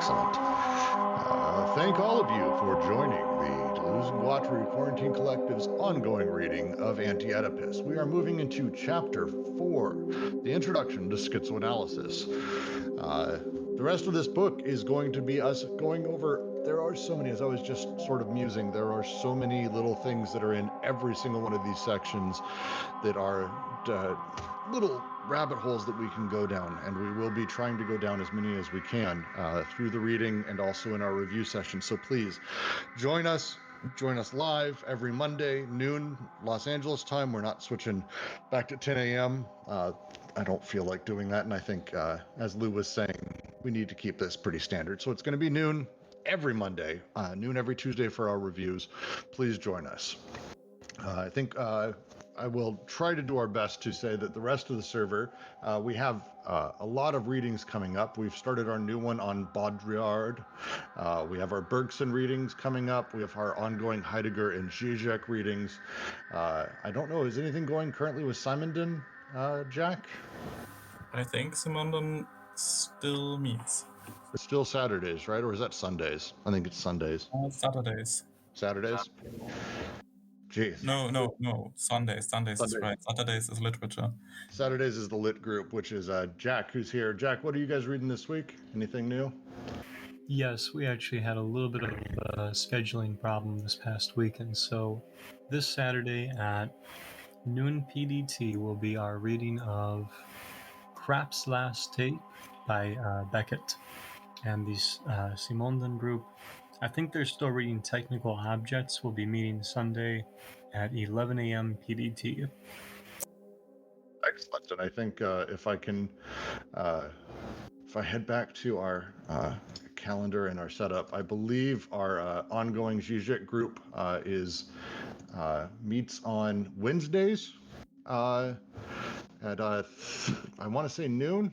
Excellent. Thank all of you for joining the Deleuze and Guattari Quarantine Collective's ongoing reading of Anti-Oedipus. We are moving into Chapter 4, the Introduction to Schizoanalysis. The rest of this book is going to be us going over, there are so many, as I was just sort of musing, there are so many little things that are in every single one of these sections that are little rabbit holes that we can go down, and we will be trying to go down as many as we can through the reading and also in our review session. So please join us live every Monday, noon, Los Angeles time. We're not switching back to 10 a.m. I don't feel like doing that, and I think, as Lou was saying, we need to keep this pretty standard. So it's going to be noon every Monday, noon every Tuesday for our reviews. Please join us. I think I will try to do our best to say that the rest of the server, we have a lot of readings coming up. We've started our new one on Baudrillard. We have our Bergson readings coming up. We have our ongoing Heidegger and Zizek readings. I don't know, is anything going currently with Simondon, Jack? I think Simondon still meets. It's still Saturdays, right? Or is that Sundays? I think it's Sundays. Saturdays. Saturdays? Jeez. No. Sundays is right. Saturdays is literature. Saturdays is the lit group, which is Jack, who's here. Jack, what are you guys reading this week? Anything new? Yes, we actually had a little bit of a scheduling problem this past weekend. So this Saturday at noon PDT will be our reading of Krapp's Last Tape by Beckett. And the Simondon group, I think they're still reading Technical Objects. We'll be meeting Sunday at 11 a.m. PDT. Excellent. And I think if I head back to our calendar and our setup, I believe our ongoing Zizek group meets on Wednesdays at I want to say noon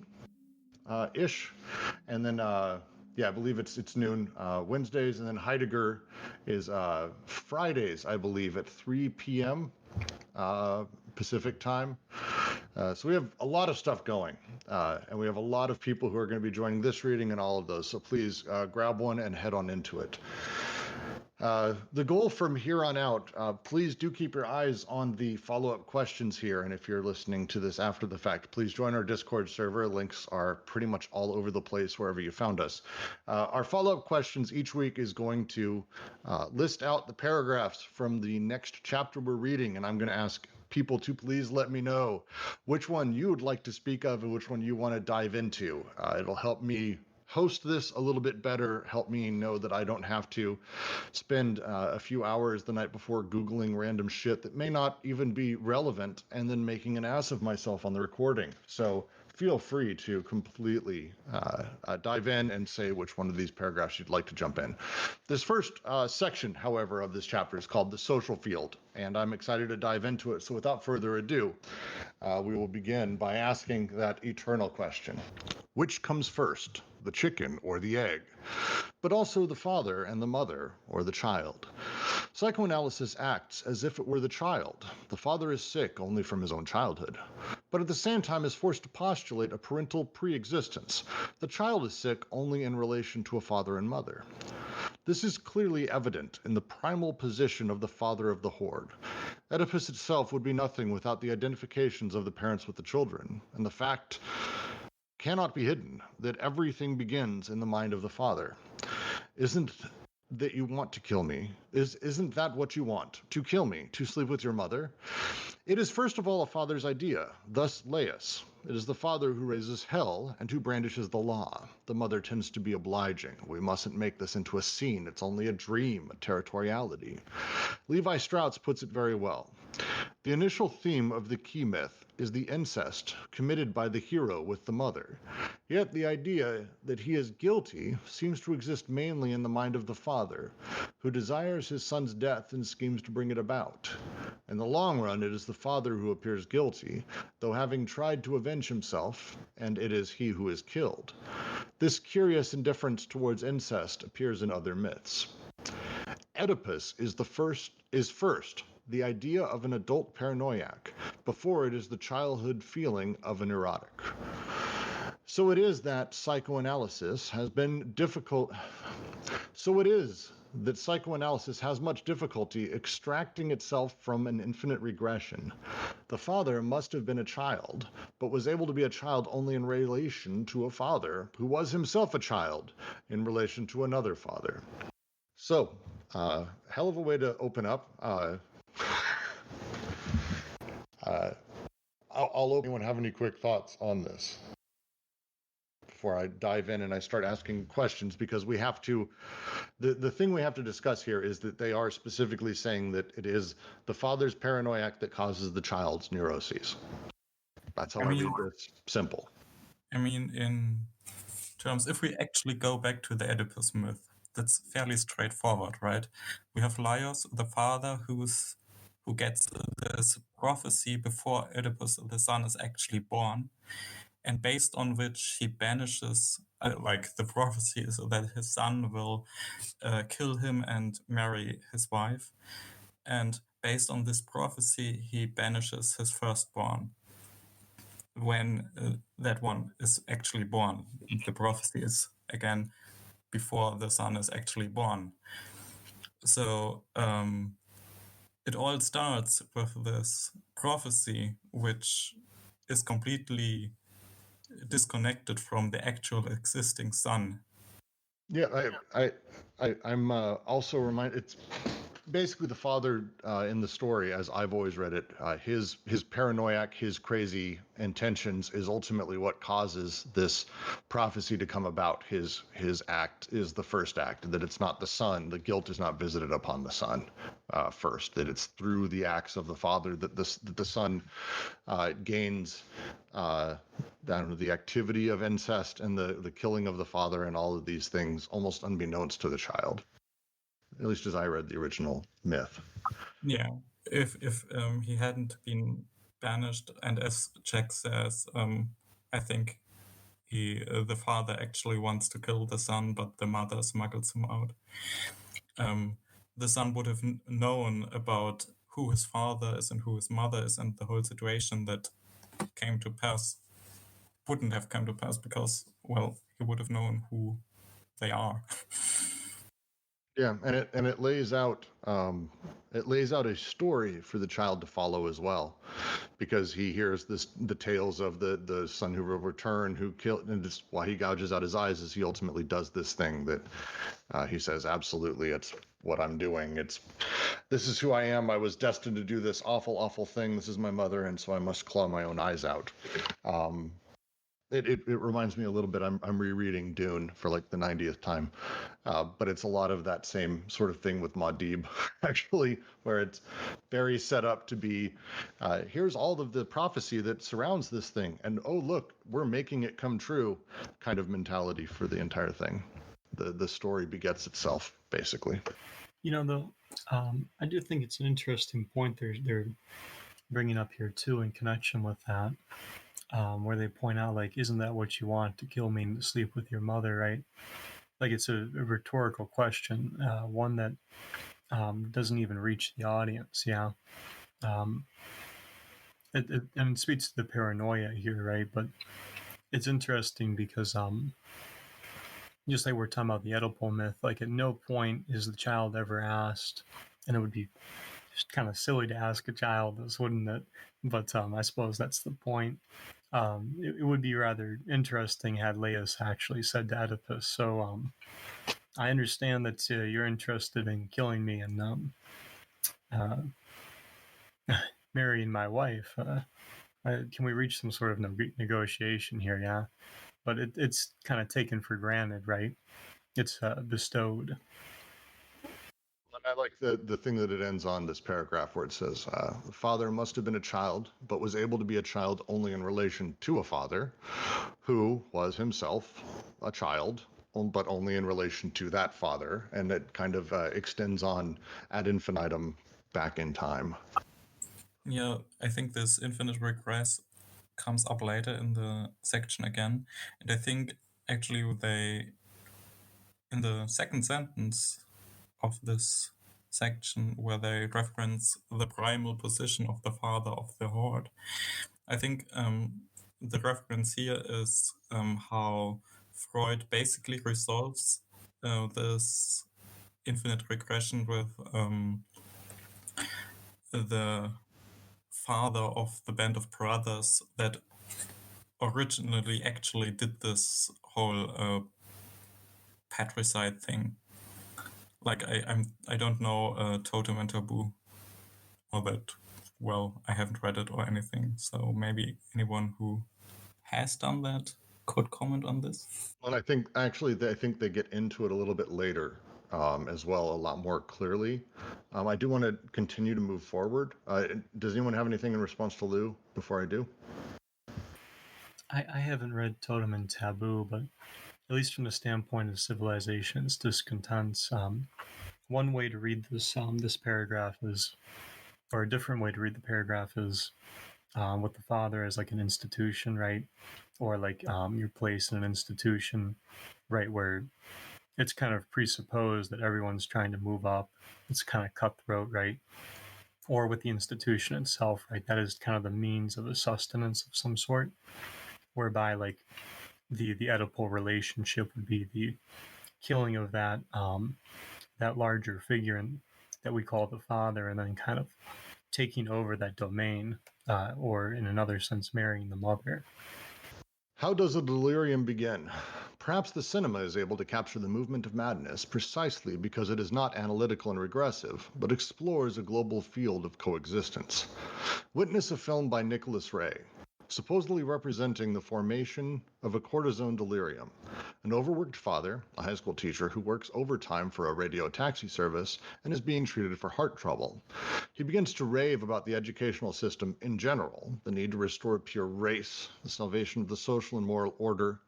ish, and then I believe it's noon Wednesdays, and then Heidegger is Fridays, I believe, at 3 p.m. Pacific time. So we have a lot of stuff going, and we have a lot of people who are going to be joining this reading and all of those. So please grab one and head on into it. The goal from here on out, please do keep your eyes on the follow-up questions here. And if you're listening to this after the fact, please join our Discord server. Links are pretty much all over the place wherever you found us. Our follow-up questions each week is going to list out the paragraphs from the next chapter we're reading. And I'm going to ask people to please let me know which one you would like to speak of and which one you want to dive into. It'll help me host this a little bit better, help me know that I don't have to spend a few hours the night before Googling random shit that may not even be relevant and then making an ass of myself on the recording. So feel free to completely dive in and say which one of these paragraphs you'd like to jump in. This first section, however, of this chapter is called The Social Field, and I'm excited to dive into it. So without further ado, we will begin by asking that eternal question. Which comes first, the chicken or the egg? But also the father and the mother or the child. Psychoanalysis acts as if it were the child. The father is sick only from his own childhood, but at the same time is forced to postulate a parental pre-existence. The child is sick only in relation to a father and mother. This is clearly evident in the primal position of the father of the horde. Oedipus itself would be nothing without the identifications of the parents with the children, and the fact cannot be hidden that everything begins in the mind of the father. Isn't that you want to kill me? Isn't that what you want? To kill me, to sleep with your mother? It is first of all a father's idea, thus Laius. It is the father who raises hell and who brandishes the law. The mother tends to be obliging. We mustn't make this into a scene. It's only a dream, a territoriality. Levi Strauss puts it very well. The initial theme of the key myth is the incest committed by the hero with the mother. Yet the idea that he is guilty seems to exist mainly in the mind of the father, who desires his son's death and schemes to bring it about. In the long run, it is the father who appears guilty, though having tried to avenge himself, and it is he who is killed. This curious indifference towards incest appears in other myths. Oedipus is first the idea of an adult paranoiac, before it is the childhood feeling of a neurotic. So it is that psychoanalysis has been difficult. So it is that psychoanalysis has much difficulty extracting itself from an infinite regression. The father must have been a child, but was able to be a child only in relation to a father who was himself a child in relation to another father. So, hell of a way to open up. I'll let anyone have any quick thoughts on this before I dive in and I start asking questions, because we have to, the thing we have to discuss here is that they are specifically saying that it is the father's paranoiac that causes the child's neuroses. That's how I read this. Simple. I mean, in terms, if we actually go back to the Oedipus myth, that's fairly straightforward, right? We have Laios, the father, who gets this prophecy before Oedipus, the son, is actually born, and based on which he banishes, like the prophecy is that his son will kill him and marry his wife. And based on this prophecy, he banishes his firstborn when that one is actually born. The prophecy is, again, before the son is actually born. So it all starts with this prophecy, which is completely disconnected from the actual existing son. Yeah, I'm also reminded. It's basically the father in the story, as I've always read it. His paranoiac, his crazy intentions is ultimately what causes this prophecy to come about. His act is the first act. That it's not the son. The guilt is not visited upon the son first. That it's through the acts of the father that the son gains. The activity of incest and the killing of the father and all of these things almost unbeknownst to the child, at least as I read the original myth. Yeah, if he hadn't been banished, and as Jack says, I think the father actually wants to kill the son, but the mother smuggles him out. The son would have known about who his father is and who his mother is, and the whole situation that came to pass wouldn't have come to pass because, well, he would have known who they are. Yeah, and it lays out a story for the child to follow as well, because he hears the tales of the son who will return, who killed, and just why he gouges out his eyes is he ultimately does this thing that he says, absolutely, it's what I'm doing. This is who I am. I was destined to do this awful thing. This is my mother, and so I must claw my own eyes out. It reminds me a little bit. I'm rereading Dune for like the 90th time, but it's a lot of that same sort of thing with Muad'Dib, actually, where it's very set up to be, here's all of the prophecy that surrounds this thing, and oh look, we're making it come true, kind of mentality for the entire thing. The story begets itself, basically. You know, though, I do think it's an interesting point they're bringing up here too, in connection with that. Where they point out, like, isn't that what you want, to kill me and to sleep with your mother, right? Like, it's a rhetorical question, one that doesn't even reach the audience, yeah. It speaks to the paranoia here, right? But it's interesting because, just like we're talking about the Oedipal myth, like, at no point is the child ever asked, and it would be just kind of silly to ask a child this, wouldn't it? But I suppose that's the point. It would be rather interesting had Laios actually said to Oedipus, so I understand that you're interested in killing me and marrying my wife. Can we reach some sort of negotiation here? Yeah, but it's kind of taken for granted, right? It's bestowed. I like the thing that it ends on, this paragraph, where it says, the father must have been a child, but was able to be a child only in relation to a father who was himself a child, but only in relation to that father. And it kind of extends on ad infinitum back in time. Yeah, I think this infinite regress comes up later in the section again. And I think actually in the second sentence of this section, where they reference the primal position of the father of the horde, I think the reference here is how Freud basically resolves this infinite regression with the father of the band of brothers that originally actually did this whole patricide thing. Like I don't know Totem and Taboo all that well. I haven't read it or anything, so maybe anyone who has done that could comment on this. And I think they get into it a little bit later as well, a lot more clearly. I do want to continue to move forward. Does anyone have anything in response to Lou before I do? I haven't read Totem and Taboo, but at least from the standpoint of civilization's discontents, one way to read this paragraph is, or a different way to read the paragraph is, with the father as like an institution, right? Or like your place in an institution, right, where it's kind of presupposed that everyone's trying to move up. It's kind of cutthroat, right? Or with the institution itself, right? That is kind of the means of a sustenance of some sort, whereby like the Oedipal relationship would be the killing of that that larger figure that we call the father, and then kind of taking over that domain, or in another sense, marrying the mother. How does a delirium begin? Perhaps the cinema is able to capture the movement of madness precisely because it is not analytical and regressive, but explores a global field of coexistence. Witness a film by Nicholas Ray, supposedly representing the formation of a cortisone delirium. An overworked father, a high school teacher who works overtime for a radio taxi service and is being treated for heart trouble. He begins to rave about the educational system in general, the need to restore pure race, the salvation of the social and moral order,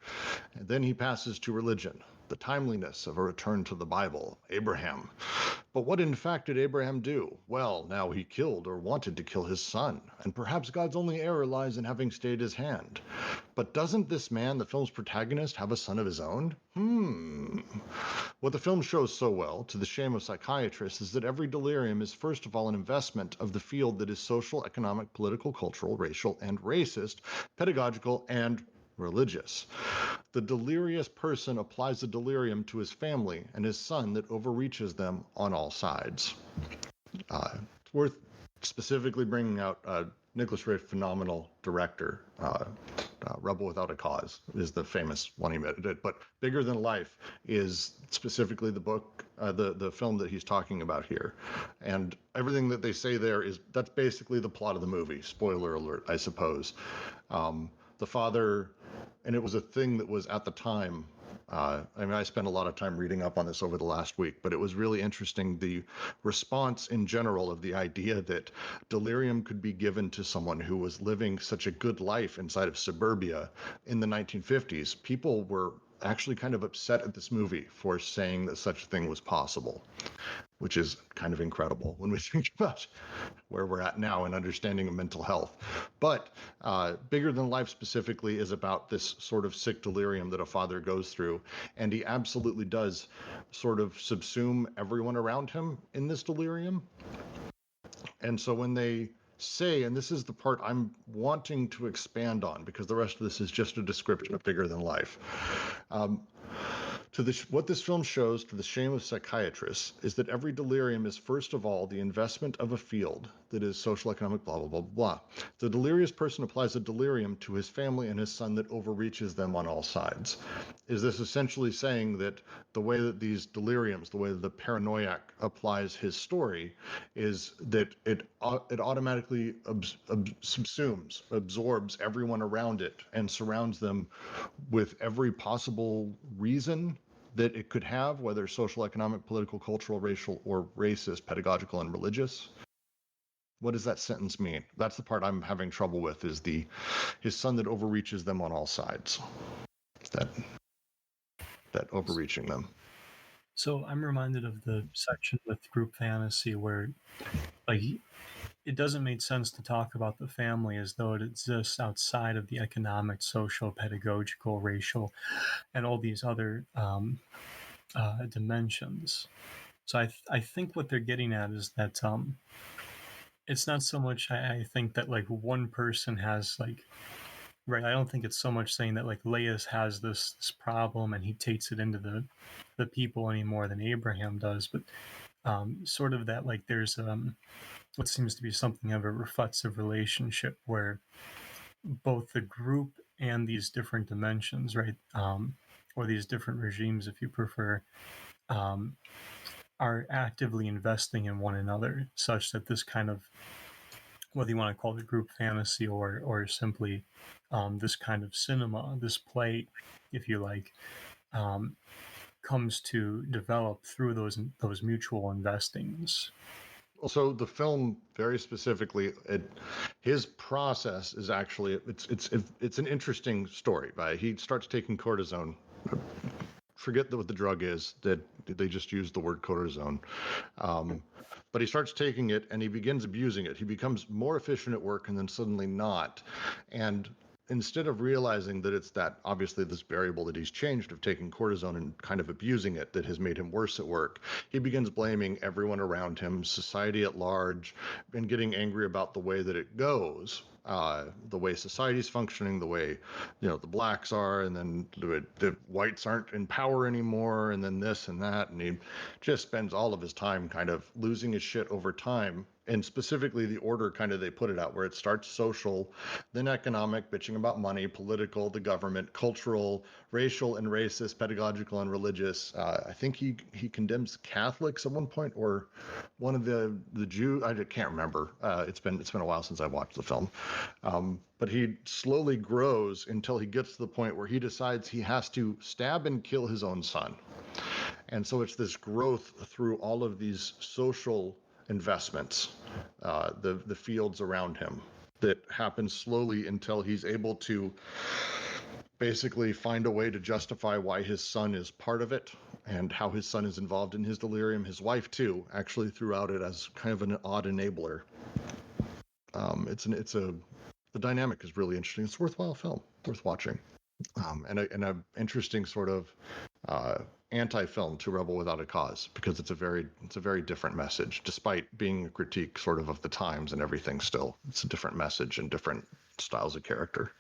and then he passes to religion, the timeliness of a return to the Bible, Abraham. But what in fact did Abraham do? Well, now he killed or wanted to kill his son, and perhaps God's only error lies in having stayed his hand. But doesn't this man, the film's protagonist, have a son of his own? What the film shows so well, to the shame of psychiatrists, is that every delirium is first of all an investment of the field that is social, economic, political, cultural, racial, and racist, pedagogical, and religious. The delirious person applies the delirium to his family and his son that overreaches them on all sides. It's worth specifically bringing out Nicholas Ray, phenomenal director. Rebel Without a Cause is the famous one he did, but Bigger Than Life is specifically the book, the film that he's talking about here. And everything that they say there that's basically the plot of the movie. Spoiler alert, I suppose. The father, and it was a thing that was at the time, I spent a lot of time reading up on this over the last week, but it was really interesting, the response in general of the idea that delirium could be given to someone who was living such a good life inside of suburbia in the 1950s. People were actually kind of upset at this movie for saying that such a thing was possible, which is kind of incredible when we think about where we're at now in understanding of mental health. But Bigger Than Life specifically is about this sort of sick delirium that a father goes through, and he absolutely does sort of subsume everyone around him in this delirium. And so when they say, and this is the part I'm wanting to expand on because the rest of this is just a description of Bigger Than Life. What this film shows, to the shame of psychiatrists, is that every delirium is first of all the investment of a field that is social, economic, blah, blah, blah, blah. The delirious person applies a delirium to his family and his son that overreaches them on all sides. Is this essentially saying that the way that these deliriums, the way that the paranoiac applies his story, is that it automatically subsumes, absorbs everyone around it and surrounds them with every possible reason that it could have, whether social, economic, political, cultural, racial, or racist, pedagogical, and religious? What does that sentence mean? That's the part I'm having trouble with, is his son that overreaches them on all sides. That overreaching them. So I'm reminded of the section with group fantasy where, like, it doesn't make sense to talk about the family as though it exists outside of the economic, social, pedagogical, racial, and all these other dimensions. So I think what they're getting at is that it's not so much, I think, that like one person has like Right. I don't think it's so much saying that like Laius has this problem and he takes it into the people any more than Abraham does, but sort of that like there's what seems to be something of a reflexive relationship where both the group and these different dimensions, right, or these different regimes, if you prefer, are actively investing in one another, such that this kind of, whether you want to call it group fantasy or simply this kind of cinema, this play, if you like, comes to develop through those mutual investings. Also, the film very specifically, his process is actually it's an interesting story. Right? He starts taking cortisone. Forget what the drug is. That they just use the word cortisone. But he starts taking it and he begins abusing it. He becomes more efficient at work and then suddenly not. And instead of realizing that it's that obviously this variable that he's changed of taking cortisone and kind of abusing it that has made him worse at work, he begins blaming everyone around him, society at large, and getting angry about the way that it goes. The way society's functioning, the way, the blacks are, and then the whites aren't in power anymore, and then this and that, and he just spends all of his time kind of losing his shit over time. And specifically the order kind of they put it out, where it starts social, then economic, bitching about money, political, the government, cultural, racial and racist, pedagogical and religious. I think he condemns Catholics at one point, or one of the Jews. I can't remember. It's been a while since I watched the film. But he slowly grows until he gets to the point where he decides he has to stab and kill his own son. And so it's this growth through all of these social investments, the fields around him, that happens slowly until he's able to basically find a way to justify why his son is part of it and how his son is involved in his delirium. His wife too, actually throughout it as kind of an odd enabler. The dynamic is really interesting. It's a worthwhile film, worth watching, and an interesting sort of anti-film to Rebel Without a Cause, because it's a very different message, despite being a critique sort of the times and everything. Still, it's a different message and different styles of character.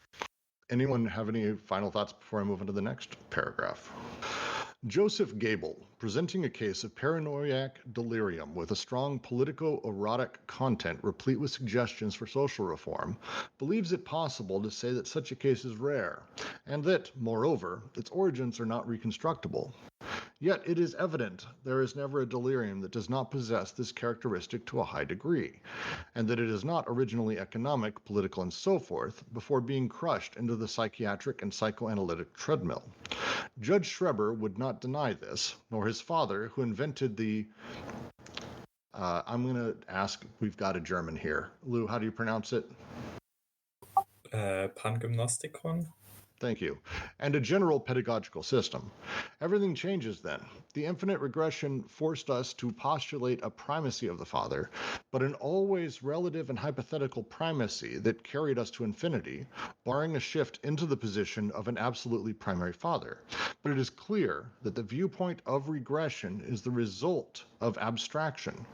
Anyone have any final thoughts before I move into the next paragraph? Joseph Gable, presenting a case of paranoiac delirium with a strong politico-erotic content replete with suggestions for social reform, believes it possible to say that such a case is rare, and that, moreover, its origins are not reconstructible. Yet it is evident there is never a delirium that does not possess this characteristic to a high degree, and that it is not originally economic, political, and so forth, before being crushed into the psychiatric and psychoanalytic treadmill. Judge Schreber would not deny this, nor his father, who invented the... I'm going to ask, we've got a German here. Lou, how do you pronounce it? Pangymnostikon. Thank you. And a general pedagogical system. Everything changes then. The infinite regression forced us to postulate a primacy of the father, but an always relative and hypothetical primacy that carried us to infinity, barring a shift into the position of an absolutely primary father. But it is clear that the viewpoint of regression is the result of abstraction.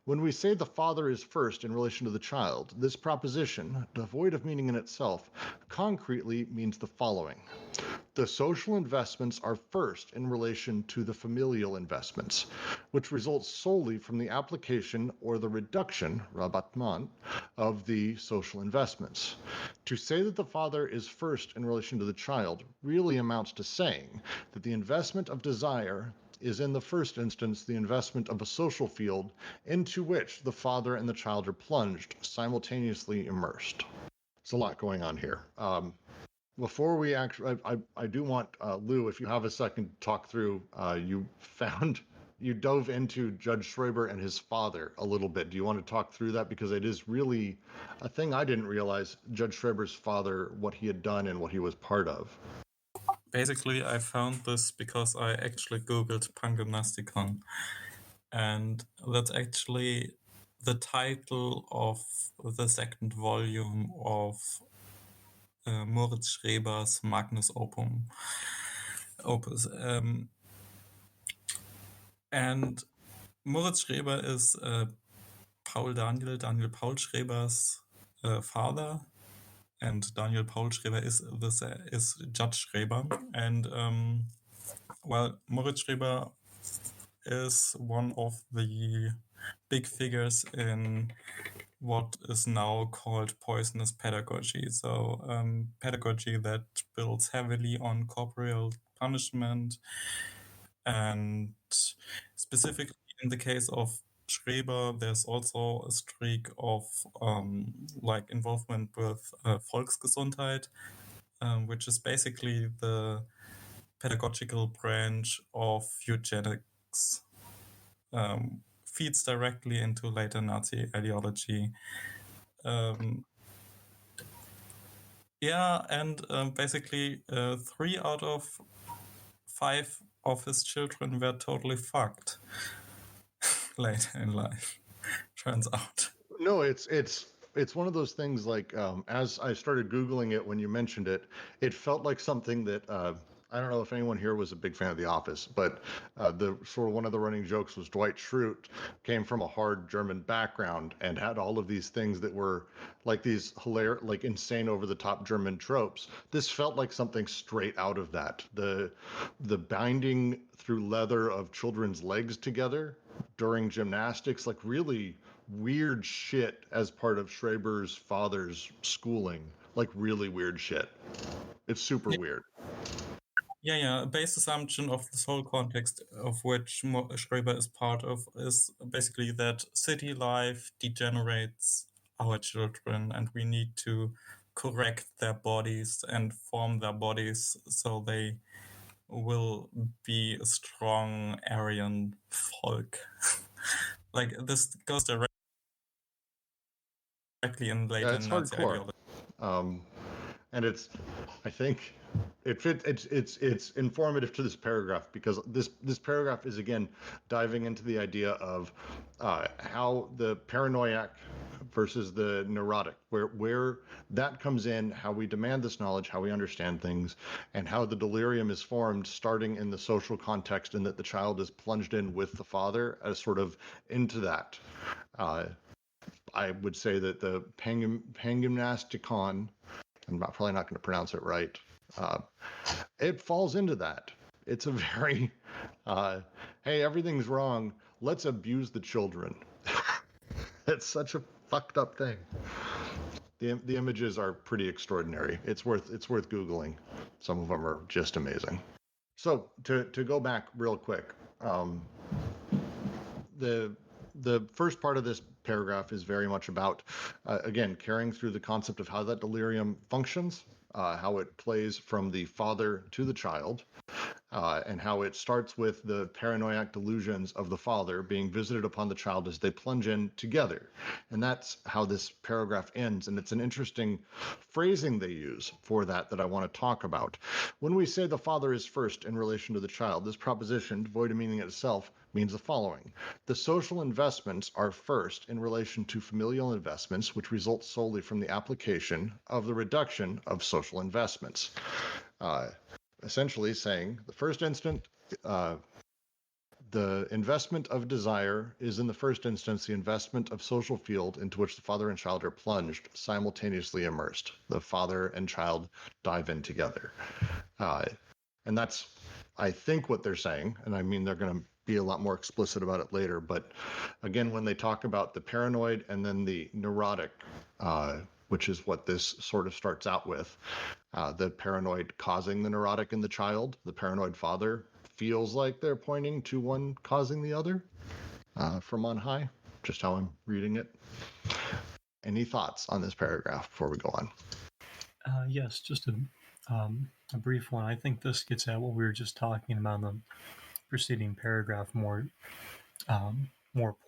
When we say the father is first in relation to the child, this proposition, devoid of meaning in itself, concretely means the following. The social investments are first in relation to the familial investments, which results solely from the application or the reduction, rabattement, of the social investments. To say that the father is first in relation to the child really amounts to saying that the investment of desire is in the first instance the investment of a social field into which the father and the child are plunged, simultaneously immersed. There's a lot going on here. Before we actually, I do want, Lou, if you have a second to talk through, you dove into Judge Schraber and his father a little bit. Do you want to talk through that? Because it is really a thing I didn't realize, Judge Schraber's father, what he had done and what he was part of. Basically, I found this because I actually Googled Pangymnostikon. And that's actually the title of the second volume of Moritz Schreber's Magnus Opus. And Moritz Schreber is Daniel Paul Schreber's father. and Daniel Paul Schraber is Judge Schraber. And Moritz Schraber is one of the big figures in what is now called poisonous pedagogy. So pedagogy that builds heavily on corporeal punishment, and specifically in the case of Schreber, there's also a streak of involvement with Volksgesundheit, which is basically the pedagogical branch of eugenics. Feeds directly into later Nazi ideology. Basically 3 out of 5 of his children were totally fucked later in life, turns out. No, it's one of those things like as I started Googling it when you mentioned it, it felt like something that I don't know if anyone here was a big fan of The Office, but the sort of one of the running jokes was Dwight Schrute came from a hard German background and had all of these things that were like these hilarious, like insane over the top German tropes. This felt like something straight out of that. The binding through leather of children's legs together during gymnastics, like really weird shit as part of Schraber's father's schooling, like really weird shit. It's super weird. Yeah. A base assumption of this whole context of which Schreber is part of is basically that city life degenerates our children, and we need to correct their bodies and form their bodies so they will be a strong Aryan folk. Like this goes directly in later It's Nazi hardcore. ideology. And it's, I think, it's informative to this paragraph because this paragraph is again diving into the idea of how the paranoiac versus the neurotic, where that comes in, how we demand this knowledge, how we understand things, and how the delirium is formed starting in the social context, and that the child is plunged in with the father as sort of into that. I would say that the Pangymnasticon, I'm probably not going to pronounce it right. It falls into that. It's a very, hey, everything's wrong. Let's abuse the children. It's such a fucked up thing. The images are pretty extraordinary. It's worth Googling. Some of them are just amazing. So to go back real quick, the first part of this paragraph is very much about, again, carrying through the concept of how that delirium functions, how it plays from the father to the child, and how it starts with the paranoiac delusions of the father being visited upon the child as they plunge in together. And that's how this paragraph ends. And it's an interesting phrasing they use for that I want to talk about. When we say the father is first in relation to the child, this proposition, devoid of meaning itself, means the following. The social investments are first in relation to familial investments, which result solely from the application of the reduction of social investments. Essentially saying the first instant, the investment of desire is in the first instance the investment of social field into which the father and child are plunged, simultaneously immersed. The father and child dive in together. And that's, I think, what they're saying. And I mean, they're going to be a lot more explicit about it later. But again, when they talk about the paranoid and then the neurotic, which is what this sort of starts out with, the paranoid causing the neurotic in the child, the paranoid father feels like they're pointing to one causing the other from on high, just how I'm reading it. Any thoughts on this paragraph before we go on? Yes, just a brief one. I think this gets at what we were just talking about in the preceding paragraph more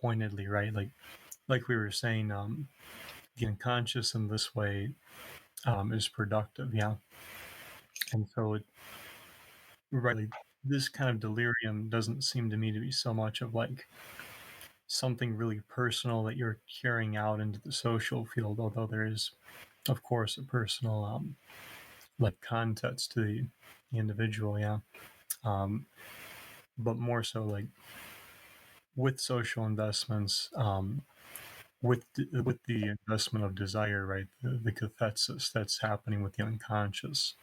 pointedly, right? Like we were saying, the unconscious in this way is productive, yeah. And so this kind of delirium doesn't seem to me to be so much of like something really personal that you're carrying out into the social field, although there is, of course, a personal like context to the individual, yeah. But more so like with social investments, with the investment of desire, right? The cathesis that's happening with the unconscious.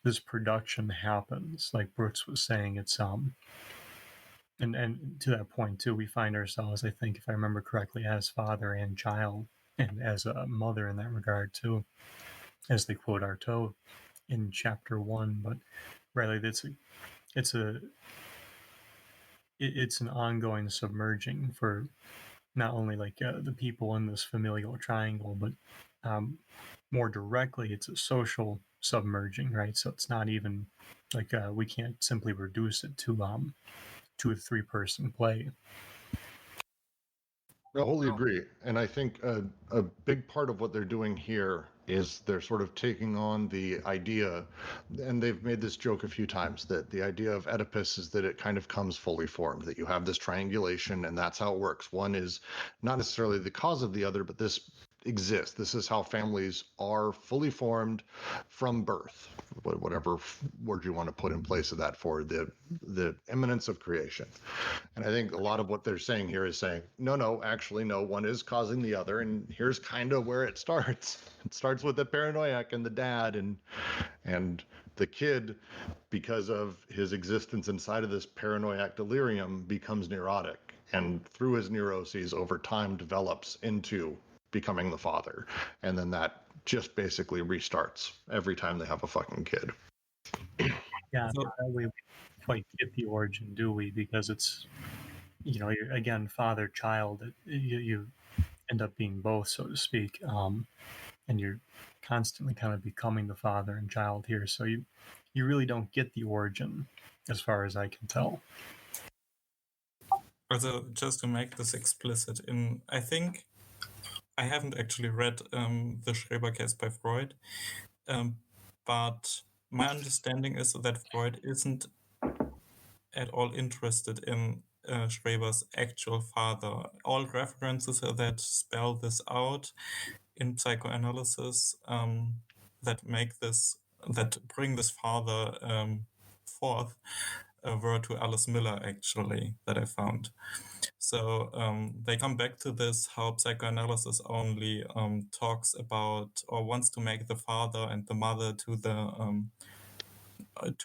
This production happens, like Brooks was saying. It's and to that point too, we find ourselves, I think, if I remember correctly, as father and child, and as a mother in that regard too, as they quote Artaud in chapter 1. But really, it's an ongoing submerging for not only like the people in this familial triangle, but more directly, it's a social submerging, right? So it's not even like we can't simply reduce it to a 3-person play. I wholly agree. And I think a big part of what they're doing here is they're sort of taking on the idea, and they've made this joke a few times, that the idea of Oedipus is that it kind of comes fully formed, that you have this triangulation and that's how it works. One is not necessarily the cause of the other, but this exists. This is how families are fully formed from birth, whatever word you want to put in place of that for the imminence of creation. And I think a lot of what they're saying here is saying, no, actually, no, one is causing the other. And here's kind of where it starts. It starts with the paranoiac and the dad and the kid, because of his existence inside of this paranoiac delirium, becomes neurotic. And through his neuroses over time develops into becoming the father. And then that just basically restarts every time they have a fucking kid. Yeah, so that way we quite get the origin, do we? Because it's, you're, again, father-child. You end up being both, so to speak, and you're constantly kind of becoming the father and child here. So you really don't get the origin, as far as I can tell. Also, just to make this explicit, I think I haven't actually read the Schreber case by Freud, but my understanding is that Freud isn't at all interested in Schreber's actual father. All references that spell this out in psychoanalysis that bring this father forth were to Alice Miller, actually, that I found. So they come back to this, how psychoanalysis only talks about or wants to make the father and the mother to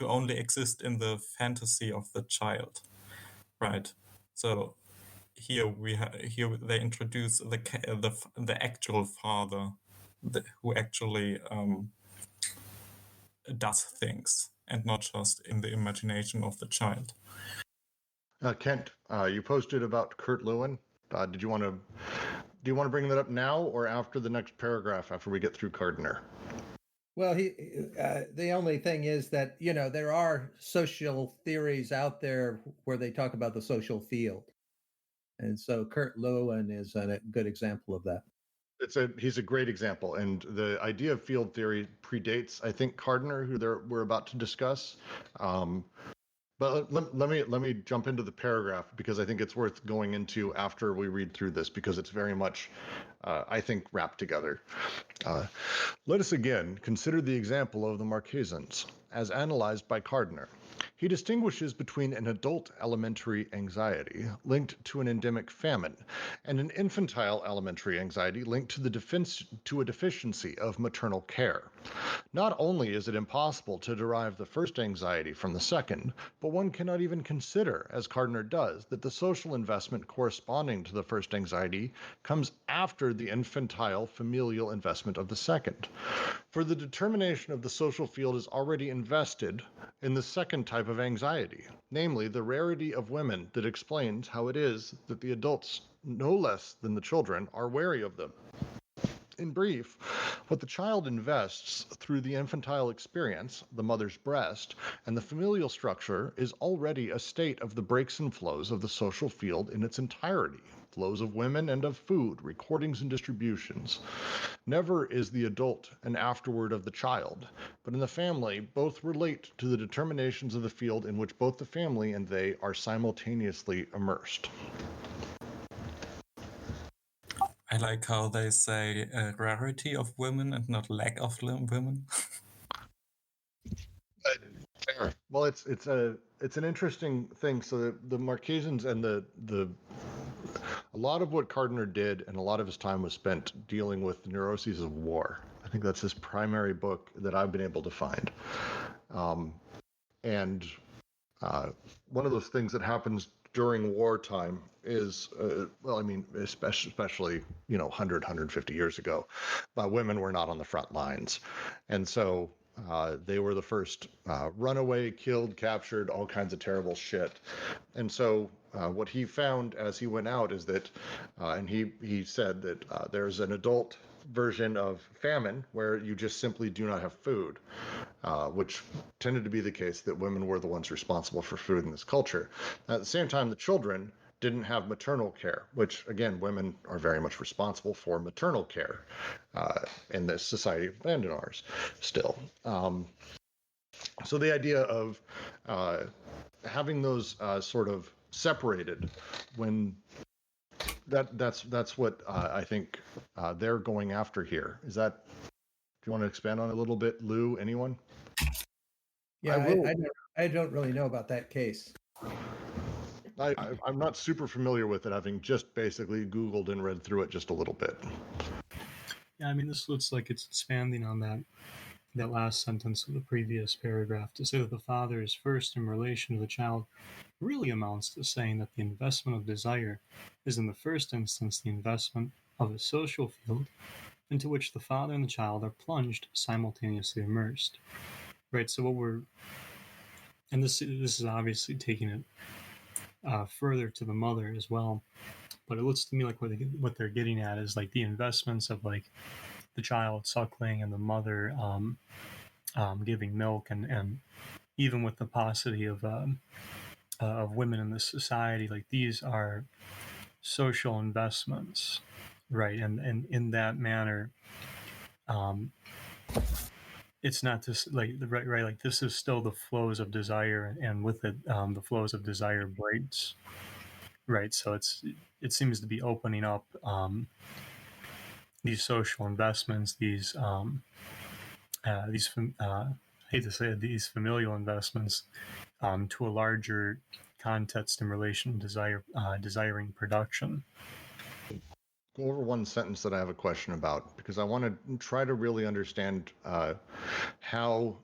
only exist in the fantasy of the child, right? So here they introduce the actual father, who actually does things, and not just in the imagination of the child. Kent, you posted about Kurt Lewin. Do you want to bring that up now or after the next paragraph, after we get through Gardner? Well, the only thing is that, there are social theories out there where they talk about the social field. And so Kurt Lewin is a good example of that. He's a great example. And the idea of field theory predates, I think, Gardner, who we're about to discuss. But let me jump into the paragraph, because I think it's worth going into after we read through this, because it's very much, I think, wrapped together. Let us again consider the example of the Marquesans, as analyzed by Gardner. He distinguishes between an adult elementary anxiety linked to an endemic famine and an infantile elementary anxiety linked to a deficiency of maternal care. Not only is it impossible to derive the first anxiety from the second, but one cannot even consider, as Gardner does, that the social investment corresponding to the first anxiety comes after the infantile familial investment of the second. For the determination of the social field is already invested in the second type of anxiety, namely the rarity of women, that explains how it is that the adults, no less than the children, are wary of them. In brief, what the child invests through the infantile experience, the mother's breast, and the familial structure is already a state of the breaks and flows of the social field in its entirety, flows of women and of food, recordings and distributions. Never is the adult an afterword of the child, but in the family both relate to the determinations of the field in which both the family and they are simultaneously immersed. I like how they say rarity of women and not lack of women. Well, it's an interesting thing. So the Marquesans and the a lot of what Gardner did and a lot of his time was spent dealing with the neuroses of war. I think that's his primary book that I've been able to find. And one of those things that happens during wartime is, especially 100, 150 years ago, women were not on the front lines. And so they were the first runaway, killed, captured, all kinds of terrible shit. And so what he found as he went out is that, and he said that there's an adult version of famine where you just simply do not have food, which tended to be the case that women were the ones responsible for food in this culture. At the same time, the children didn't have maternal care, which again, women are very much responsible for maternal care in this society of land and ours still. So the idea of having those sort of separated, when that's what I think they're going after here. Is that? Do you want to expand on it a little bit, Lou? Anyone? Yeah, I don't really know about that case. I'm not super familiar with it, having just basically Googled and read through it just a little bit. Yeah, I mean, this looks like it's expanding on that last sentence of the previous paragraph to say that the father is first in relation to the child really amounts to saying that the investment of desire is in the first instance the investment of a social field into which the father and the child are plunged, simultaneously immersed. Right, so and this is obviously taking it further to the mother as well, but it looks to me like what they're getting at is like the investments of like the child suckling and the mother giving milk, and even with the paucity of women in this society, like these are social investments, right? And in that manner, it's not just like right, like this is still the flows of desire, and with it, the flows of desire breaks, right? So it seems to be opening up these social investments, these I hate to say it, these familial investments to a larger context in relation to desiring production. Go over one sentence that I have a question about, because I want to try to really understand how,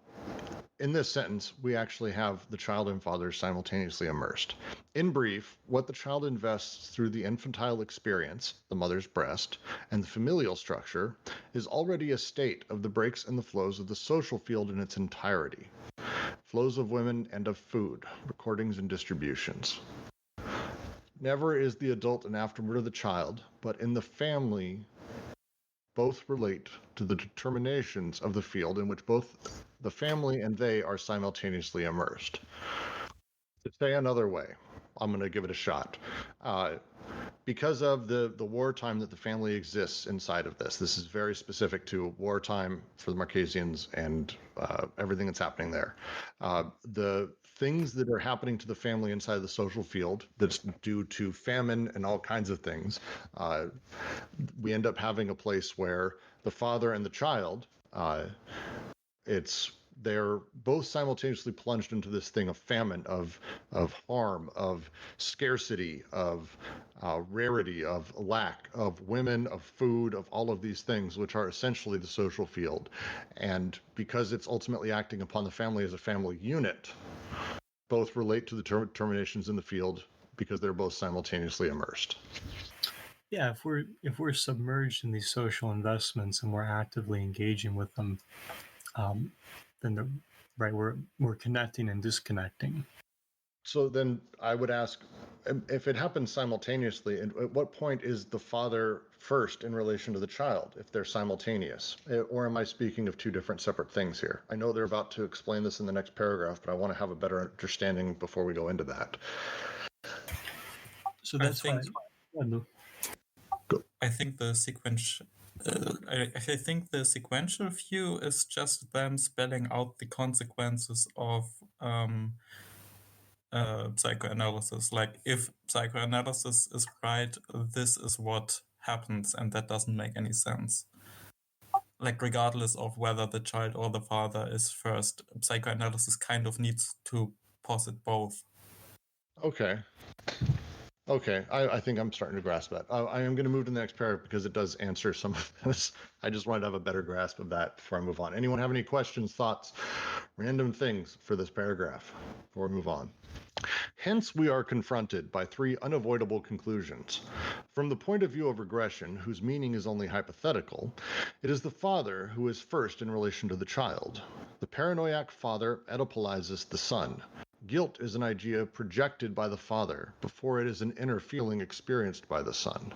in this sentence, we actually have the child and father simultaneously immersed. In brief, what the child invests through the infantile experience, the mother's breast, and the familial structure is already a state of the breaks and the flows of the social field in its entirety. Flows of women and of food, recordings and distributions. Never is the adult an afterward of the child, but in the family, both relate to the determinations of the field in which both the family and they are simultaneously immersed. To say another way, I'm going to give it a shot. Because of the wartime that the family exists inside of this is very specific to wartime for the Marquesians and everything that's happening there. The things that are happening to the family inside the social field that's due to famine and all kinds of things, we end up having a place where the father and the child, they're both simultaneously plunged into this thing of famine, of harm, of scarcity, of rarity, of lack, of women, of food, of all of these things, which are essentially the social field. And because it's ultimately acting upon the family as a family unit, both relate to the determinations in the field because they're both simultaneously immersed. Yeah, if we're submerged in these social investments and we're actively engaging with them, then we're connecting and disconnecting. So then I would ask, if it happens simultaneously, at what point is the father first in relation to the child, if they're simultaneous? Or am I speaking of two different separate things here? I know they're about to explain this in the next paragraph, but I want to have a better understanding before we go into that. So that's why. I think the sequential. I think the sequential view is just them spelling out the consequences of psychoanalysis. Like, if psychoanalysis is right, this is what happens, and that doesn't make any sense. Like, regardless of whether the child or the father is first, psychoanalysis kind of needs to posit both. Okay. Okay, I think I'm starting to grasp that. I am going to move to the next paragraph because it does answer some of this. I just wanted to have a better grasp of that before I move on. Anyone have any questions, thoughts, random things for this paragraph before we move on? Hence, we are confronted by three unavoidable conclusions. From the point of view of regression, whose meaning is only hypothetical, it is the father who is first in relation to the child. The paranoiac father Oedipalizes the son. Guilt is an idea projected by the father before it is an inner feeling experienced by the son.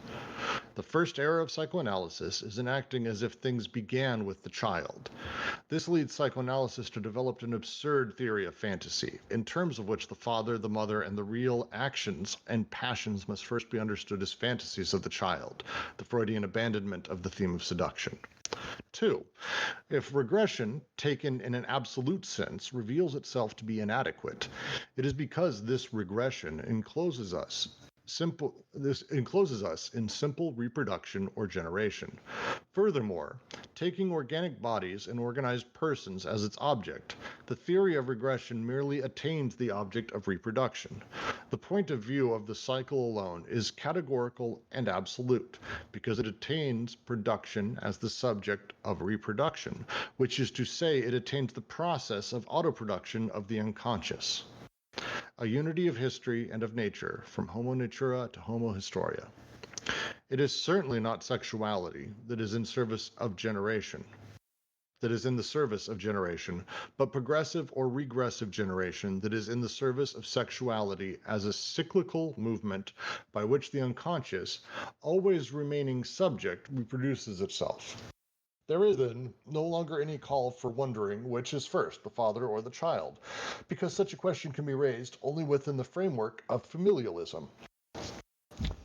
The first error of psychoanalysis is in acting as if things began with the child. This leads psychoanalysis to develop an absurd theory of fantasy, in terms of which the father, the mother, and the real actions and passions must first be understood as fantasies of the child, the Freudian abandonment of the theme of seduction. 2. If regression, taken in an absolute sense, reveals itself to be inadequate, it is because this regression encloses us in simple reproduction or generation. Furthermore, taking organic bodies and organized persons as its object, the theory of regression merely attains the object of reproduction. The point of view of the cycle alone is categorical and absolute, because it attains production as the subject of reproduction, which is to say, it attains the process of autoproduction of the unconscious. A unity of history and of nature, from Homo natura to Homo historia. It is certainly not sexuality that is in the service of generation, but progressive or regressive generation that is in the service of sexuality as a cyclical movement by which the unconscious, always remaining subject, reproduces itself. There is then no longer any call for wondering which is first, the father or the child, because such a question can be raised only within the framework of familialism.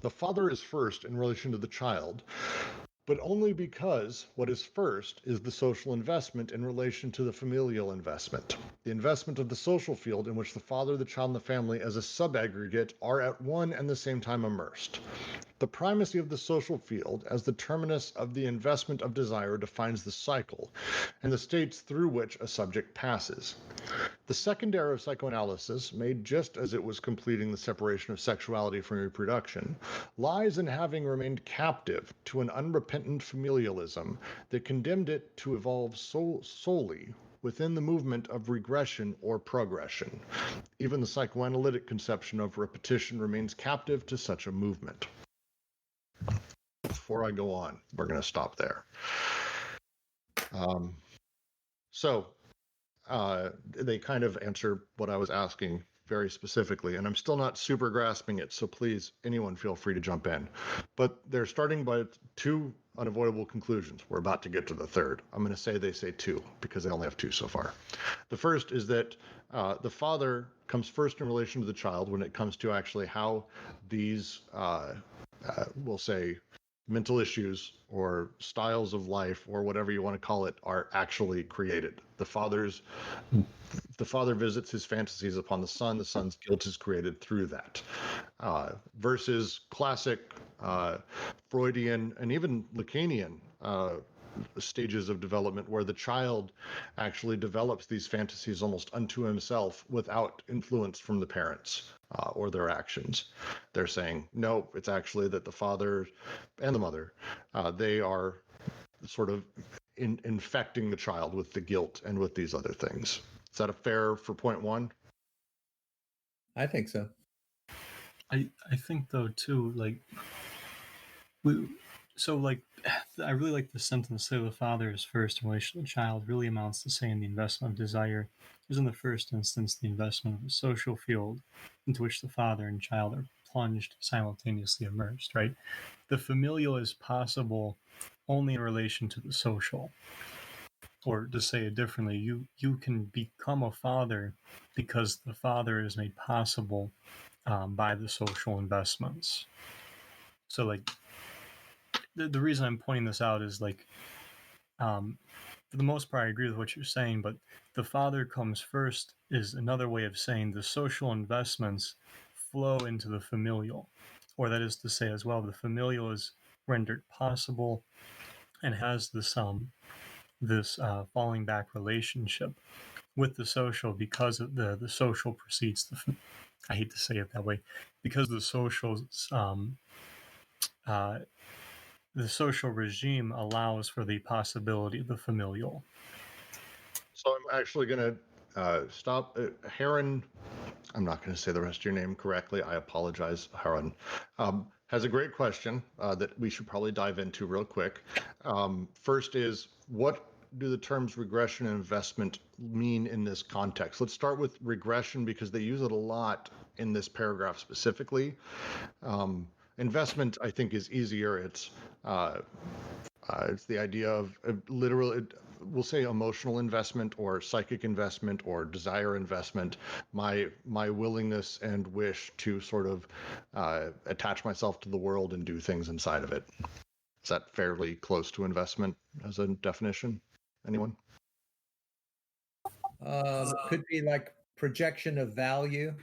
The father is first in relation to the child, but only because what is first is the social investment in relation to the familial investment, the investment of the social field in which the father, the child, and the family as a subaggregate are at one and the same time immersed. The primacy of the social field as the terminus of the investment of desire defines the cycle and the states through which a subject passes. The second error of psychoanalysis, made just as it was completing the separation of sexuality from reproduction, lies in having remained captive to an unrepentant familialism that condemned it to evolve solely within the movement of regression or progression. Even the psychoanalytic conception of repetition remains captive to such a movement. Before I go on, we're going to stop there. They kind of answer what I was asking very specifically, and I'm still not super grasping it, so please, anyone feel free to jump in. But they're starting by two unavoidable conclusions. We're about to get to the third. I'm going to say they say two, because they only have two so far. The first is that the father comes first in relation to the child when it comes to actually how these, we'll say, mental issues or styles of life or whatever you want to call it are actually created. The father visits his fantasies upon the son's guilt is created through that. Versus classic Freudian and even Lacanian stages of development where the child actually develops these fantasies almost unto himself without influence from the parents or their actions. They're saying, no, it's actually that the father and the mother, they are sort of infecting the child with the guilt and with these other things. Is that a fair for point one? I think so. I think though too, like I really like the sentence that the father is first in relation to the child really amounts to saying the investment of desire is in the first instance the investment of the social field into which the father and child are plunged simultaneously immersed, right? The familial is possible only in relation to the social. Or to say it differently, you can become a father because the father is made possible by the social investments. So like the reason I'm pointing this out is like, for the most part, I agree with what you're saying, but the father comes first is another way of saying the social investments flow into the familial, or that is to say as well, the familial is rendered possible and has this falling back relationship with the social because of the social precedes I hate to say it that way, because the social regime allows for the possibility of the familial. So I'm actually going to stop. Heron, I'm not going to say the rest of your name correctly. I apologize, Heron. Has a great question that we should probably dive into real quick. First is, what do the terms regression and investment mean in this context? Let's start with regression because they use it a lot in this paragraph specifically. Investment, I think, is easier. It's the idea of literal, we'll say emotional investment or psychic investment or desire investment, my willingness and wish to sort of attach myself to the world and do things inside of it. Is that fairly close to investment as a definition? Anyone? Could be like projection of value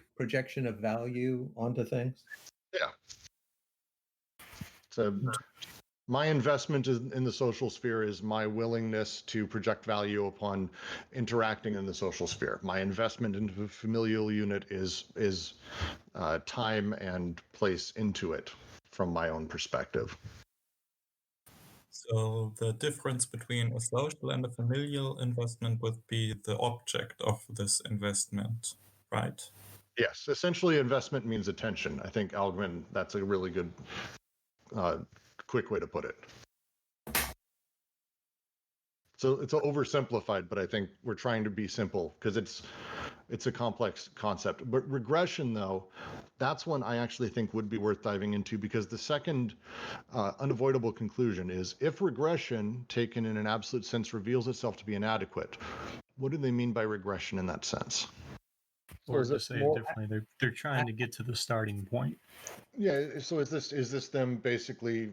onto things. Yeah. So my investment in the social sphere is my willingness to project value upon interacting in the social sphere. My investment into the familial unit is time and place into it from my own perspective. So the difference between a social and a familial investment would be the object of this investment, right? Yes, essentially investment means attention. I think, Algman, that's a really good, quick way to put it. So it's oversimplified, but I think we're trying to be simple because it's a complex concept. But regression, though, that's one I actually think would be worth diving into, because the second unavoidable conclusion is, if regression taken in an absolute sense reveals itself to be inadequate, what do they mean by regression in that sense? Or to say it differently, they're trying to get to the starting point. Yeah. So is this them basically,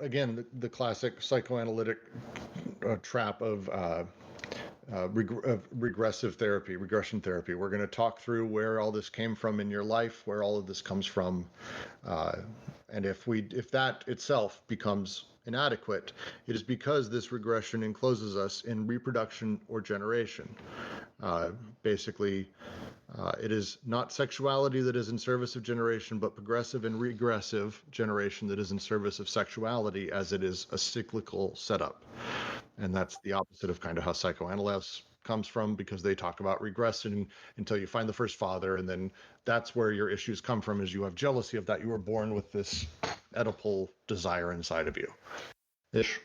again, the classic psychoanalytic trap of regression therapy? We're going to talk through where all this came from in your life, where all of this comes from, and if that itself becomes inadequate, it is because this regression encloses us in reproduction or generation. Basically, it is not sexuality that is in service of generation, but progressive and regressive generation that is in service of sexuality, as it is a cyclical setup. And that's the opposite of kind of how psychoanalysis comes from, because they talk about regression until you find the first father, and then that's where your issues come from, is you have jealousy of that you were born with this Oedipal desire inside of you. Ish.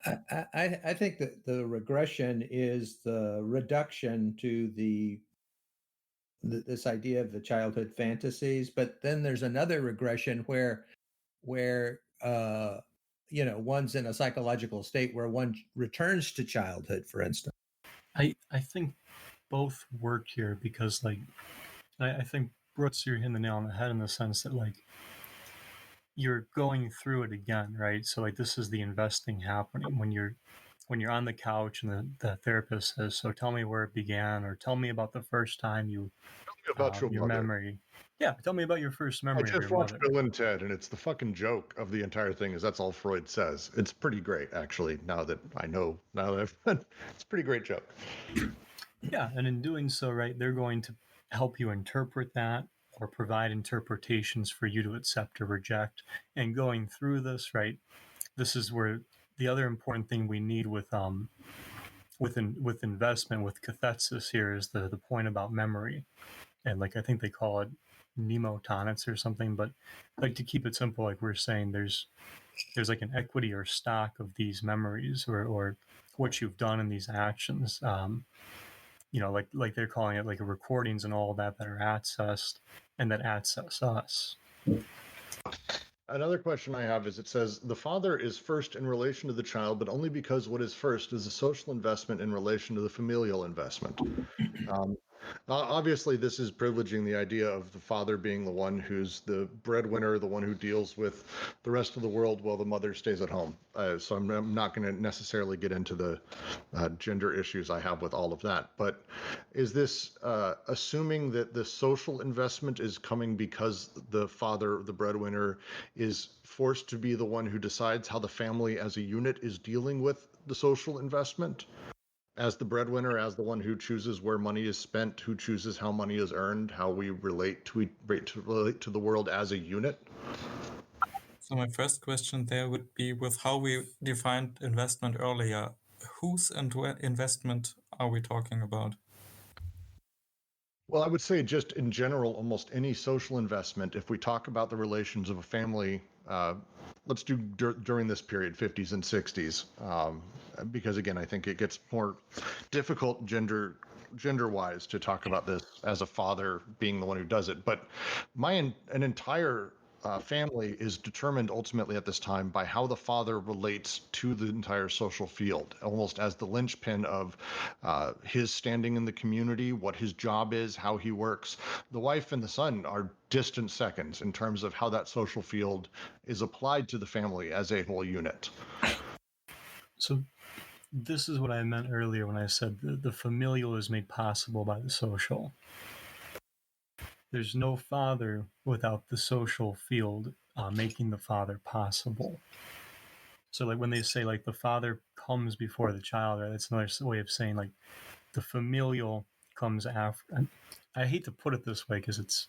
I think that the regression is the reduction to this idea of the childhood fantasies, but then there's another regression where one's in a psychological state where one returns to childhood, for instance. I think both work here, because I think Brooks, you're hitting the nail on the head in the sense that you're going through it again, right? So this is the investing happening when you're on the couch and the therapist says, so tell me where it began, or tell me about the first time you about your mother. memory. Yeah, tell me about your first memory. I just watched Bill and Ted, and it's the fucking joke of the entire thing is that's all Freud says. It's pretty great, actually, now that it's a pretty great joke. Yeah, and in doing so, right, they're going to help you interpret that or provide interpretations for you to accept or reject. And going through this, right, this is where the other important thing we need with investment, with cathesis here, is the point about memory. And I think they call it mnemotonics or something, but to keep it simple, we're saying there's an equity or stock of these memories or what you've done in these actions. They're calling it recordings and all that are accessed and that access us. Another question I have is, it says the father is first in relation to the child, but only because what is first is a social investment in relation to the familial investment. Obviously, this is privileging the idea of the father being the one who's the breadwinner, the one who deals with the rest of the world while the mother stays at home. So I'm not going to necessarily get into the gender issues I have with all of that. But is this assuming that the social investment is coming because the father, the breadwinner, is forced to be the one who decides how the family as a unit is dealing with the social investment? As the breadwinner, as the one who chooses where money is spent, who chooses how money is earned, how we relate to the world as a unit. So my first question there would be, with how we defined investment earlier, whose investment are we talking about? Well, I would say just in general, almost any social investment, if we talk about the relations of a family, let's do during this period, 50s and 60s, because again, I think it gets more difficult gender-wise to talk about this as a father being the one who does it. But an entire family is determined ultimately at this time by how the father relates to the entire social field, almost as the linchpin of his standing in the community, what his job is, how he works. The wife and the son are distant seconds in terms of how that social field is applied to the family as a whole unit. So this is what I meant earlier when I said the familial is made possible by the social. There's no father without the social field making the father possible. So like when they say like the father comes before the child, right? That's another way of saying like the familial comes after. I hate to put it this way because it's,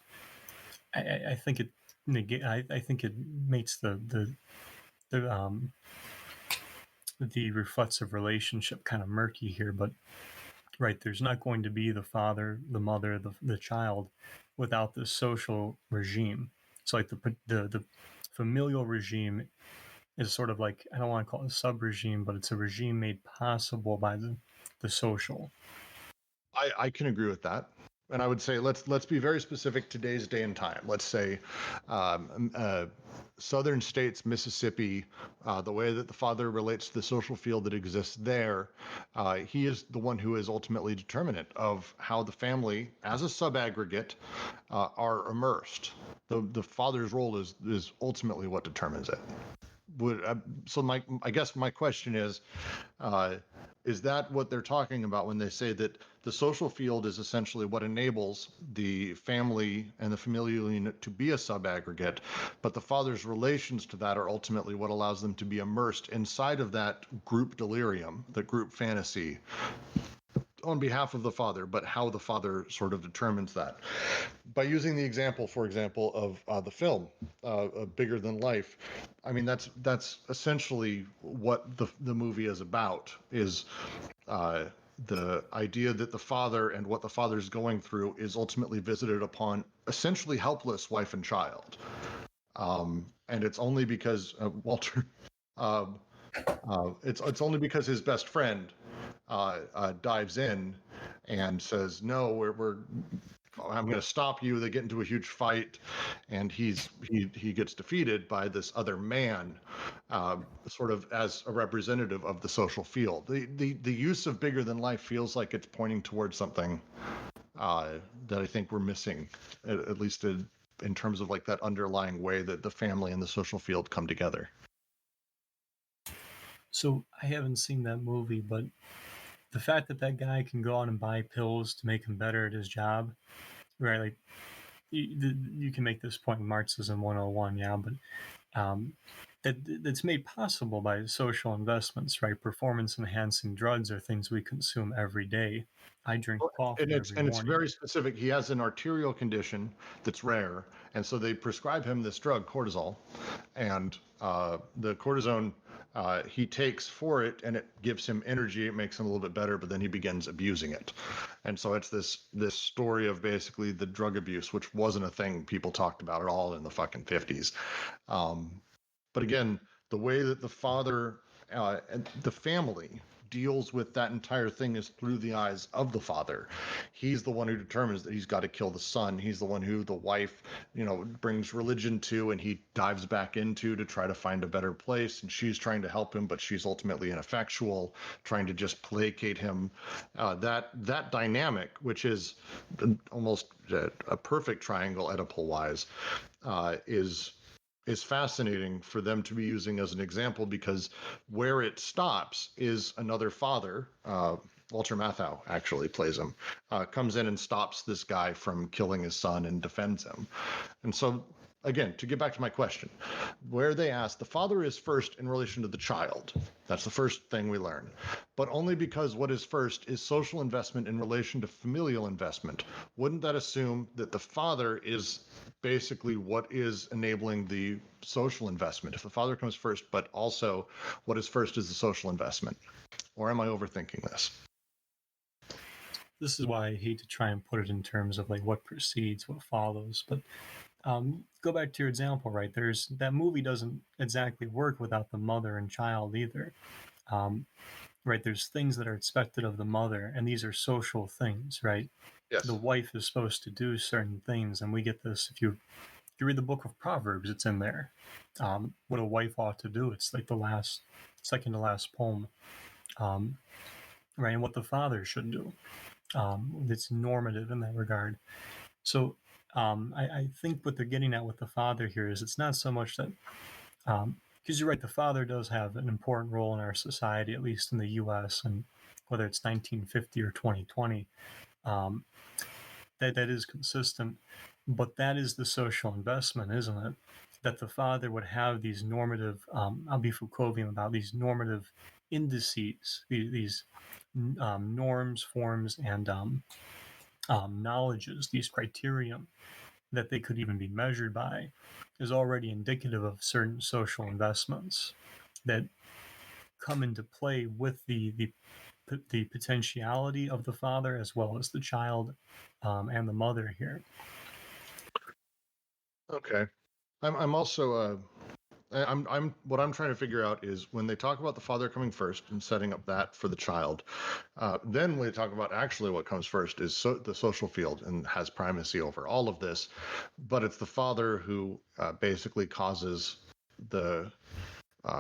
I think it I think it makes the reflexive relationship kind of murky here, but right, there's not going to be the father, the mother, the child without the social regime. So like the familial regime is sort of like, I don't want to call it a sub-regime, but it's a regime made possible by the social. I can agree with that. And I would say let's be very specific today's day and time. Let's say southern states, Mississippi, the way that the father relates to the social field that exists there, he is the one who is ultimately determinant of how the family, as a sub-aggregate, are immersed. The father's role is ultimately what determines it. So I guess my question is that what they're talking about when they say that the social field is essentially what enables the family and the familial unit to be a sub-aggregate, but the father's relations to that are ultimately what allows them to be immersed inside of that group delirium, the group fantasy, on behalf of the father, but how the father sort of determines that. By using the example, for example, of the film, Bigger Than Life, I mean, that's essentially what the movie is about, is the idea that the father and what the father's going through is ultimately visited upon essentially helpless wife and child. And it's only because Walter, it's only because his best friend dives in and says, "No, I'm going to stop you." They get into a huge fight, and he gets defeated by this other man, sort of as a representative of the social field. The use of Bigger Than Life feels like it's pointing towards something that I think we're missing, at least in terms of like that underlying way that the family and the social field come together. So I haven't seen that movie, but the fact that guy can go out and buy pills to make him better at his job, right? Like you can make this point in Marxism 101, yeah, but that's made possible by social investments, right? Performance enhancing drugs are things we consume every day. I drink coffee every morning. It's very specific. He has an arterial condition that's rare, and so they prescribe him this drug, cortisol, and the cortisone he takes for it, and it gives him energy. It makes him a little bit better, but then he begins abusing it, and so it's this story of basically the drug abuse, which wasn't a thing people talked about at all in the fucking 50s. But again, the way that the father and the family deals with that entire thing is through the eyes of the father. He's the one who determines that he's got to kill the son. He's the one who the wife, brings religion to, and he dives back into to try to find a better place. And she's trying to help him, but she's ultimately ineffectual, trying to just placate him. That dynamic, which is almost a perfect triangle Oedipal-wise, is fascinating for them to be using as an example, because where it stops is another father, Walter Matthau actually plays him, comes in and stops this guy from killing his son and defends him. And so again, to get back to my question, where they ask, the father is first in relation to the child. That's the first thing we learn. But only because what is first is social investment in relation to familial investment. Wouldn't that assume that the father is basically what is enabling the social investment? If the father comes first, but also what is first is the social investment. Or am I overthinking this? This is why I hate to try and put it in terms of like what precedes, what follows. But go back to your example, right? There's that movie doesn't exactly work without the mother and child either. Right? There's things that are expected of the mother, and these are social things, right? Yes. The wife is supposed to do certain things, and we get this if you read the book of Proverbs, it's in there. What a wife ought to do. It's like the second to last poem, right? And what the father should do. It's normative in that regard. So I think what they're getting at with the father here is it's not so much that, because you're right, the father does have an important role in our society, at least in the U.S., and whether it's 1950 or 2020, that is consistent. But that is the social investment, isn't it? That the father would have these normative, I'll be Foucauldian about these normative indices, these norms, forms, and knowledges, these criterion that they could even be measured by, is already indicative of certain social investments that come into play with the potentiality of the father as well as the child and the mother here. Okay. I'm also I'm what I'm trying to figure out is when they talk about the father coming first and setting up that for the child, then when they talk about actually what comes first is the social field and has primacy over all of this, but it's the father who basically causes the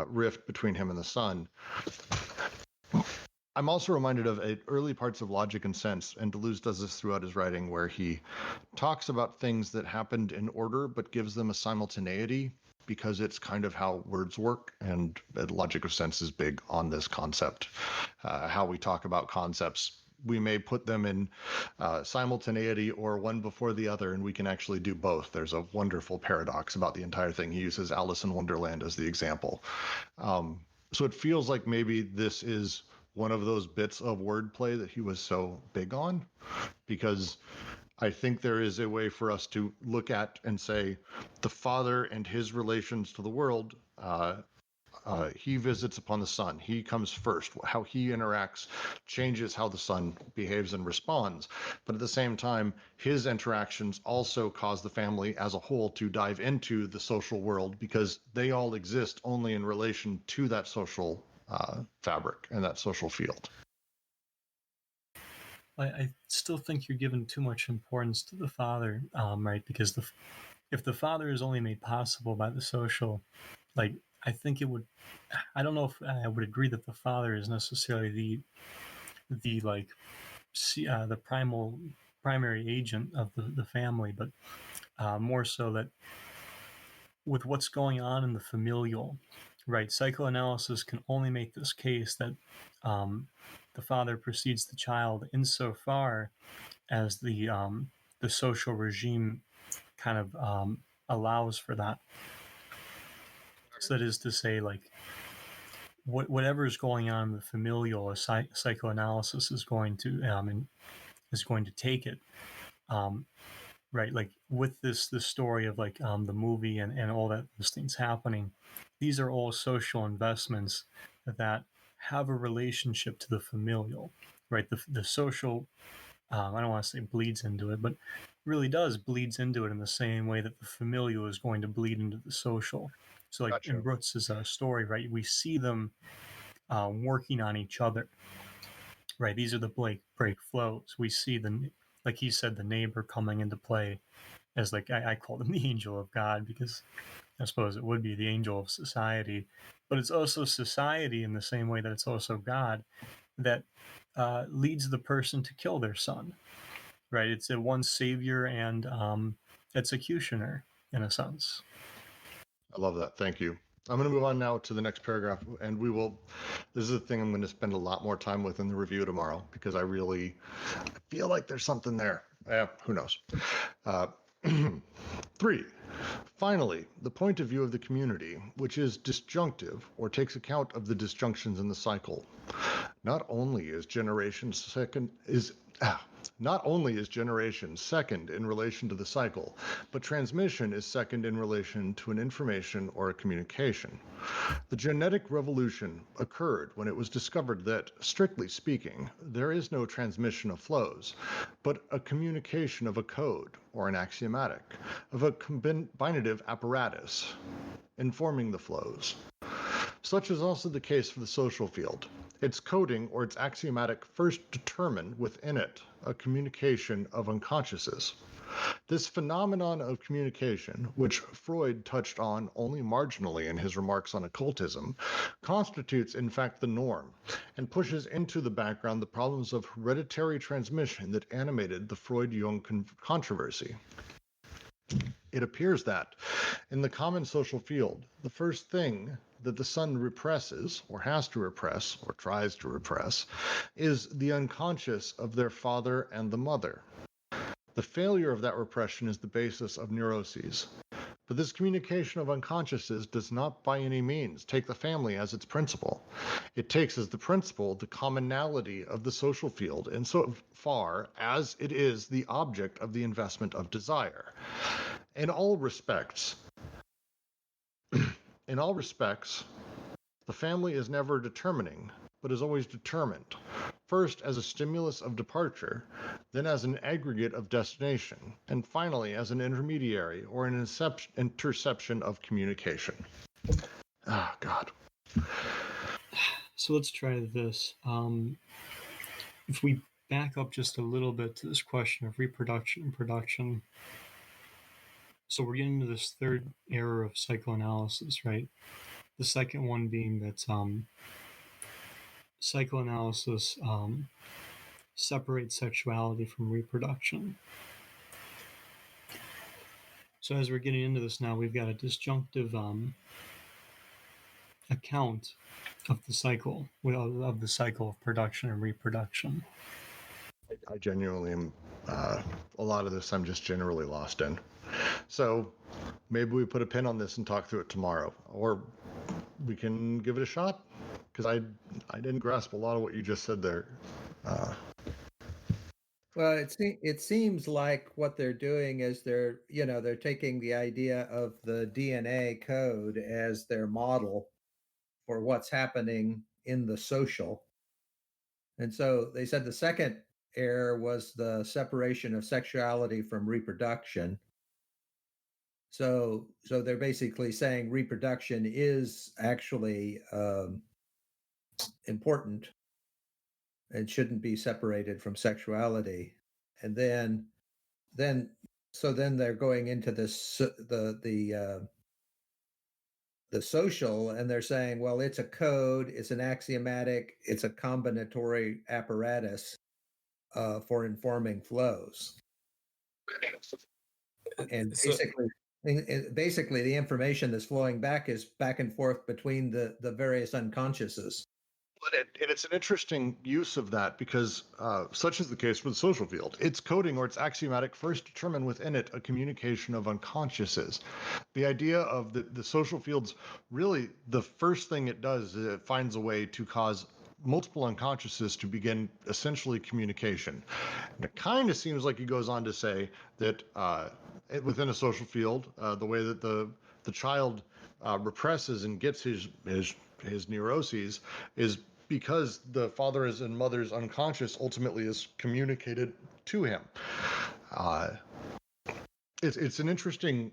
rift between him and the son. I'm also reminded of early parts of Logic and Sense, and Deleuze does this throughout his writing, where he talks about things that happened in order but gives them a simultaneity, because it's kind of how words work, and Logic of Sense is big on this concept. How we talk about concepts, we may put them in simultaneity or one before the other, and we can actually do both. There's a wonderful paradox about the entire thing. He uses Alice in Wonderland as the example. So it feels like maybe this is one of those bits of wordplay that he was so big on, because I think there is a way for us to look at and say the father and his relations to the world, he visits upon the son. He comes first. How he interacts changes how the son behaves and responds. But at the same time, his interactions also cause the family as a whole to dive into the social world, because they all exist only in relation to that social fabric and that social field. I still think you're giving too much importance to the father, right? Because if the father is only made possible by the social, like, I think it would, I don't know if I would agree that the father is necessarily the like, the primary agent of the family, but more so that with what's going on in the familial, right? Psychoanalysis can only make this case that the father precedes the child insofar as the social regime kind of allows for that. So that is to say, like, whatever is going on in the familial, a psychoanalysis is going to take it, right? Like with this story of like the movie and all that, those things happening. These are all social investments that have a relationship to the familial, right? The social, I don't want to say bleeds into it, but really bleeds into it in the same way that the familial is going to bleed into the social. So like Gotcha. in Brooks's story, right, we see them working on each other, right? These are the break flows. We see like he said, the neighbor coming into play as like, I call them the angel of God, because I suppose it would be the angel of society, but it's also society in the same way that it's also God that leads the person to kill their son, right? It's a one savior and executioner in a sense. I love that. Thank you. I'm going to move on now to the next paragraph, and this is a thing I'm going to spend a lot more time with in the review tomorrow, because I feel like there's something there. Who knows? 3. Finally, the point of view of the community, which is disjunctive or takes account of the disjunctions in the cycle. Not only is generation second in relation to the cycle, but transmission is second in relation to an information or a communication. The genetic revolution occurred when it was discovered that, strictly speaking, there is no transmission of flows, but a communication of a code or an axiomatic, of a combinative apparatus informing the flows. Such is also the case for the social field. Its coding or its axiomatic first determine within it a communication of unconsciouses. This phenomenon of communication, which Freud touched on only marginally in his remarks on occultism, constitutes in fact the norm and pushes into the background the problems of hereditary transmission that animated the Freud-Jung controversy. It appears that, in the common social field, the first thing that the son represses, or has to repress, or tries to repress, is the unconscious of their father and the mother. The failure of that repression is the basis of neuroses. But this communication of unconsciouses does not by any means take the family as its principle. It takes as the principle the commonality of the social field insofar as it is the object of the investment of desire. In all respects, the family is never determining, but is always determined, first as a stimulus of departure, then as an aggregate of destination, and finally as an intermediary or an interception of communication. Ah, God. So let's try this. If we back up just a little bit to this question of reproduction and production, so we're getting into this third era of psychoanalysis, right? The second one being that psychoanalysis separates sexuality from reproduction. So as we're getting into this now, we've got a disjunctive account of the cycle of production and reproduction. I genuinely am, a lot of this I'm just generally lost in. So maybe we put a pin on this and talk through it tomorrow, or we can give it a shot, because I didn't grasp a lot of what you just said there. Well, it seems like what they're doing is they're taking the idea of the DNA code as their model for what's happening in the social. And so they said the second error was the separation of sexuality from reproduction. So they're basically saying reproduction is actually important and shouldn't be separated from sexuality. And then they're going into this the social, and they're saying, well, it's a code, it's an axiomatic, it's a combinatory apparatus for informing flows. And basically the information that's flowing back is back and forth between the various unconsciouses. And it's an interesting use of that, because such is the case for the social field. Its coding or its axiomatic first determine within it a communication of unconsciouses. The idea of the social fields, really the first thing it does is it finds a way to cause multiple unconsciouses to begin essentially communication. And it kind of seems like he goes on to say that within a social field, the way that the child represses and gets his neuroses is because the father's and mother's unconscious ultimately is communicated to him. It's an interesting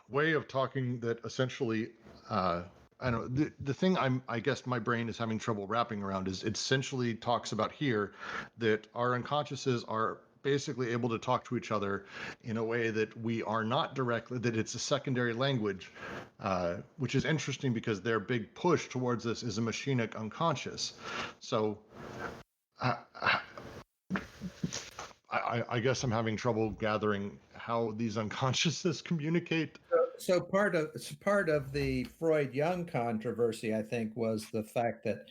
way of talking that essentially, I don't know, the thing I guess my brain is having trouble wrapping around is it essentially talks about here that our unconsciouses are basically able to talk to each other in a way that we are not directly, that it's a secondary language, which is interesting because their big push towards this is a machinic unconscious. So I guess I'm having trouble gathering how these unconsciouses communicate. So part of the Freud-Jung controversy, I think, was the fact that,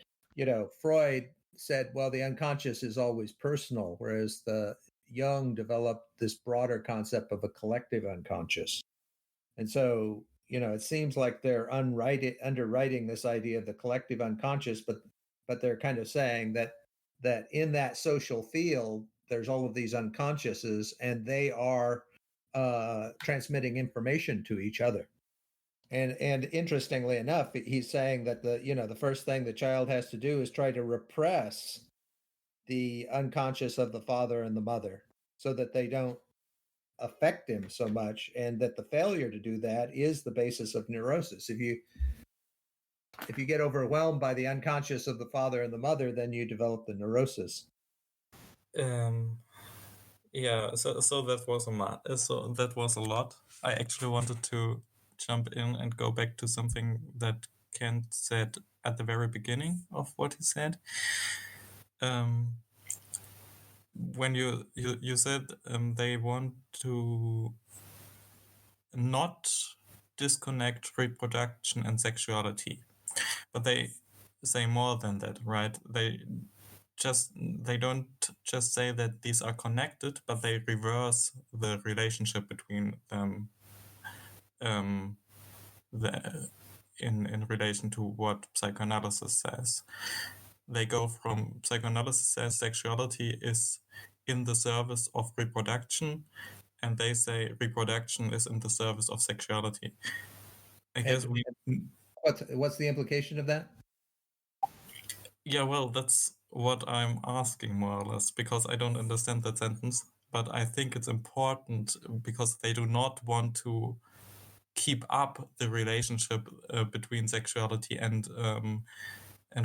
Freud said, well, the unconscious is always personal, whereas the Jung developed this broader concept of a collective unconscious. And so, it seems like they're underwriting this idea of the collective unconscious, but they're kind of saying that in that social field, there's all of these unconsciouses, and they are transmitting information to each other. And interestingly enough, he's saying that the first thing the child has to do is try to repress the unconscious of the father and the mother so that they don't affect him so much, and that the failure to do that is the basis of neurosis. If you get overwhelmed by the unconscious of the father and the mother, then you develop the neurosis. Yeah, so that was a lot. I actually wanted to jump in and go back to something that Kent said at the very beginning of what he said. When you said they want to not disconnect reproduction and sexuality, but they say more than that, right? They don't just say that these are connected, but they reverse the relationship between them in relation to what psychoanalysis says. They go from psychoanalysis says sexuality is in the service of reproduction, and they say reproduction is in the service of sexuality. I guess what's the implication of that? Yeah, well, that's what I'm asking more or less, because I don't understand that sentence, but I think it's important because they do not want to keep up the relationship between sexuality and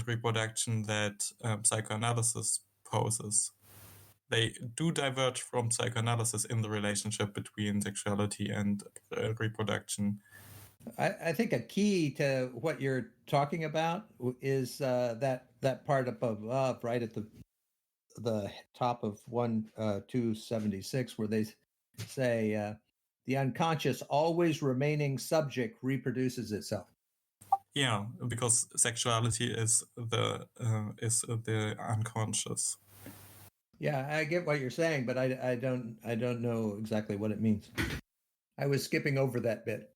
reproduction that psychoanalysis poses. They do diverge from psychoanalysis in the relationship between sexuality and reproduction. I think a key to what you're talking about is that part up above, right at the top of 276, where they say the unconscious, always remaining subject, reproduces itself. Yeah, because sexuality is the unconscious. Yeah, I get what you're saying, but I don't know exactly what it means. I was skipping over that bit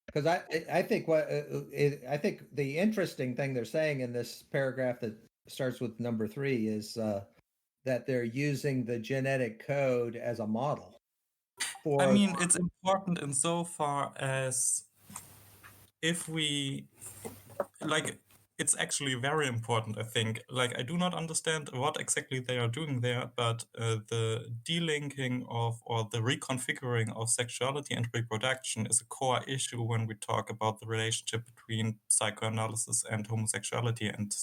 because I think I think the interesting thing they're saying in this paragraph that starts with number 3 is that they're using the genetic code as a model. I mean, it's important insofar as if we it's actually very important, I think. I do not understand what exactly they are doing there, but the delinking of or the reconfiguring of sexuality and reproduction is a core issue when we talk about the relationship between psychoanalysis and homosexuality and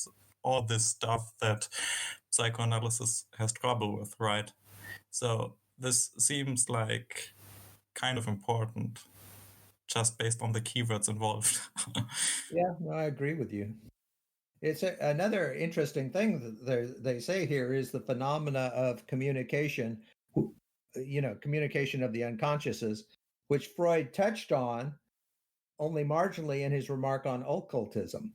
all this stuff that psychoanalysis has trouble with, right? So this seems like kind of important just based on the keywords involved. Yeah, no, I agree with you. It's another interesting thing that they say here is the phenomena of communication, communication of the unconsciouses, which Freud touched on only marginally in his remark on occultism.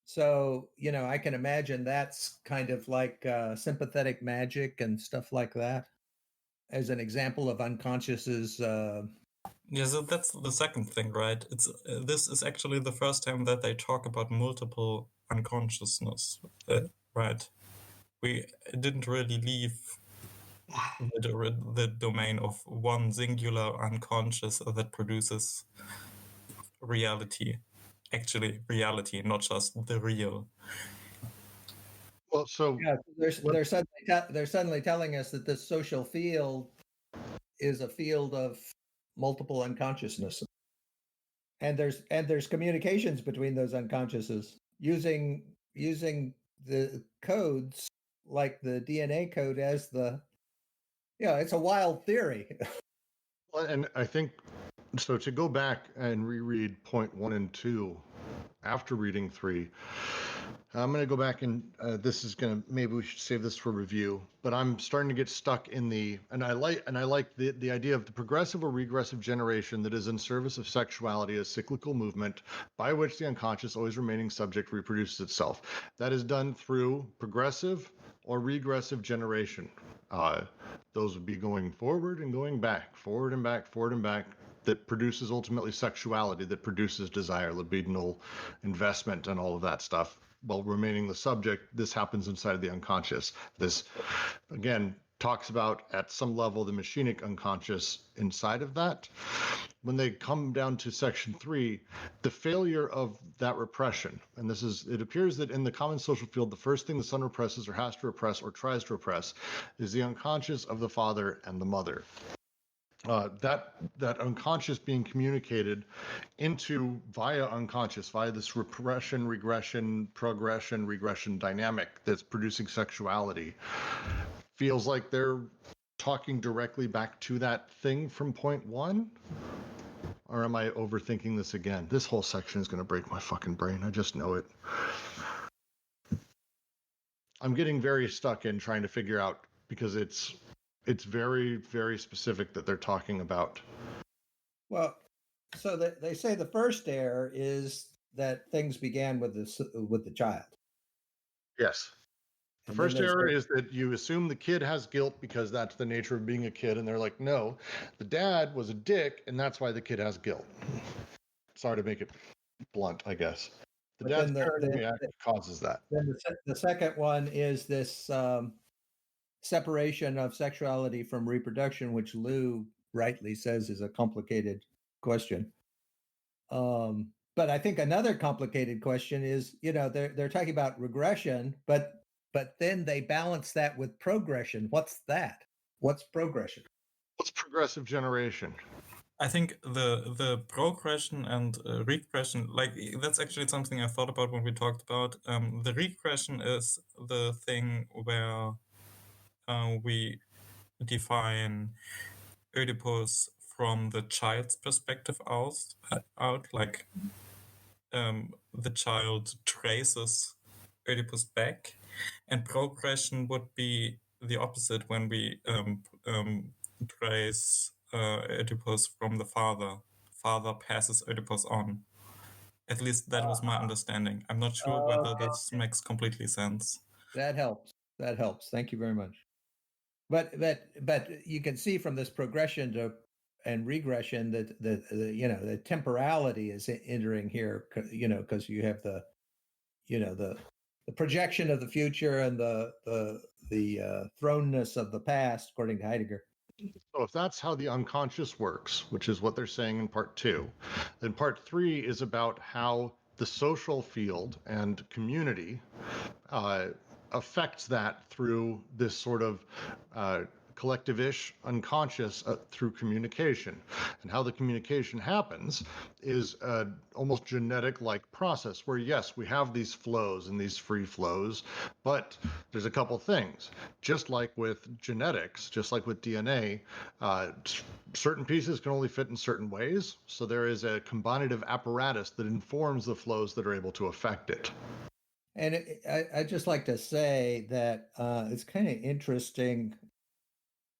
So, I can imagine that's kind of like sympathetic magic and stuff like that as an example of unconsciouses. Yeah, so that's the second thing, right? It's this is actually the first time that they talk about multiple unconsciousness, right? We didn't really leave the domain of one singular unconscious that produces reality. Actually, reality, not just the real. Well, so yeah, they're suddenly telling us that this social field is a field of multiple unconsciousness, and there's communications between those unconsciouses using the codes like the DNA code as it's a wild theory. and I think so. To go back and reread point 1 and 2 after reading 3, I'm going to go back and maybe we should save this for review, but I'm starting to get stuck in and I like the idea of the progressive or regressive generation that is in service of sexuality as cyclical movement by which the unconscious, always remaining subject, reproduces itself. That is done through progressive or regressive generation. Those would be going forward and going back, forward and back, forward and back. that produces ultimately sexuality, that produces desire, libidinal investment, and all of that stuff. While remaining the subject, this happens inside of the unconscious. This, again, talks about at some level the machinic unconscious inside of that. When they come down to section 3, the failure of that repression, and this is, it appears that in the common social field, the first thing the son represses or has to repress or tries to repress is the unconscious of the father and the mother. That unconscious being communicated into via unconscious, via this repression, regression, progression, regression dynamic that's producing sexuality, feels like they're talking directly back to that thing from point 1? Or am I overthinking this again? This whole section is going to break my fucking brain. I just know it. I'm getting very stuck in trying to figure out, because it's very, very specific that they're talking about. Well, so they say the first error is that things began with the child. Yes. The first error is that you assume the kid has guilt because that's the nature of being a kid, and they're like, no, the dad was a dick, and that's why the kid has guilt. Sorry to make it blunt, I guess. The dad's parenting act causes that. Then the second one is this separation of sexuality from reproduction, which Lou rightly says is a complicated question. But I think another complicated question is, they're talking about regression, but then they balance that with progression. What's that? What's progression? What's progressive generation? I think the progression and regression, like, that's actually something I thought about when we talked about. The regression is the thing where we define Oedipus from the child's perspective out, like the child traces Oedipus back, and progression would be the opposite, when we trace Oedipus from the father. Father passes Oedipus on. At least that was my understanding. I'm not sure whether this makes completely sense. That helps. Thank you very much. But you can see from this progression and regression that the temporality is entering here, because you have the projection of the future and the thrownness of the past, according to Heidegger. So if that's how the unconscious works, which is what they're saying in part 2, then part 3 is about how the social field and community affects that through this sort of collective-ish unconscious through communication. And how the communication happens is almost genetic-like process where, yes, we have these flows and these free flows, but there's a couple things. Just like with genetics, just like with DNA, certain pieces can only fit in certain ways. So there is a combinative apparatus that informs the flows that are able to affect it. And I'd just like to say that it's kind of interesting.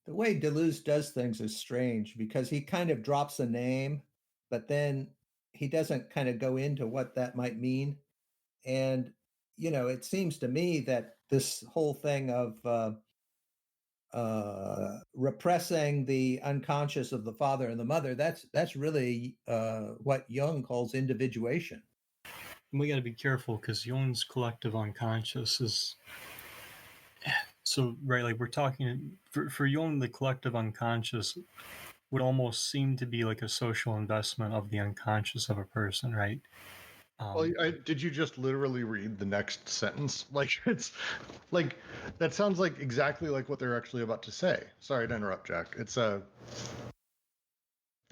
The way Deleuze does things is strange, because he kind of drops a name, but then he doesn't kind of go into what that might mean. And, it seems to me that this whole thing of repressing the unconscious of the father and the mother, that's really what Jung calls individuation. We got to be careful, because Jung's collective unconscious is... So, right, like we're talking, for Jung, the collective unconscious would almost seem to be like a social investment of the unconscious of a person, right? Well, did you just literally read the next sentence? Like, it's like, that sounds like exactly like what they're actually about to say. Sorry to interrupt, Jack. It's I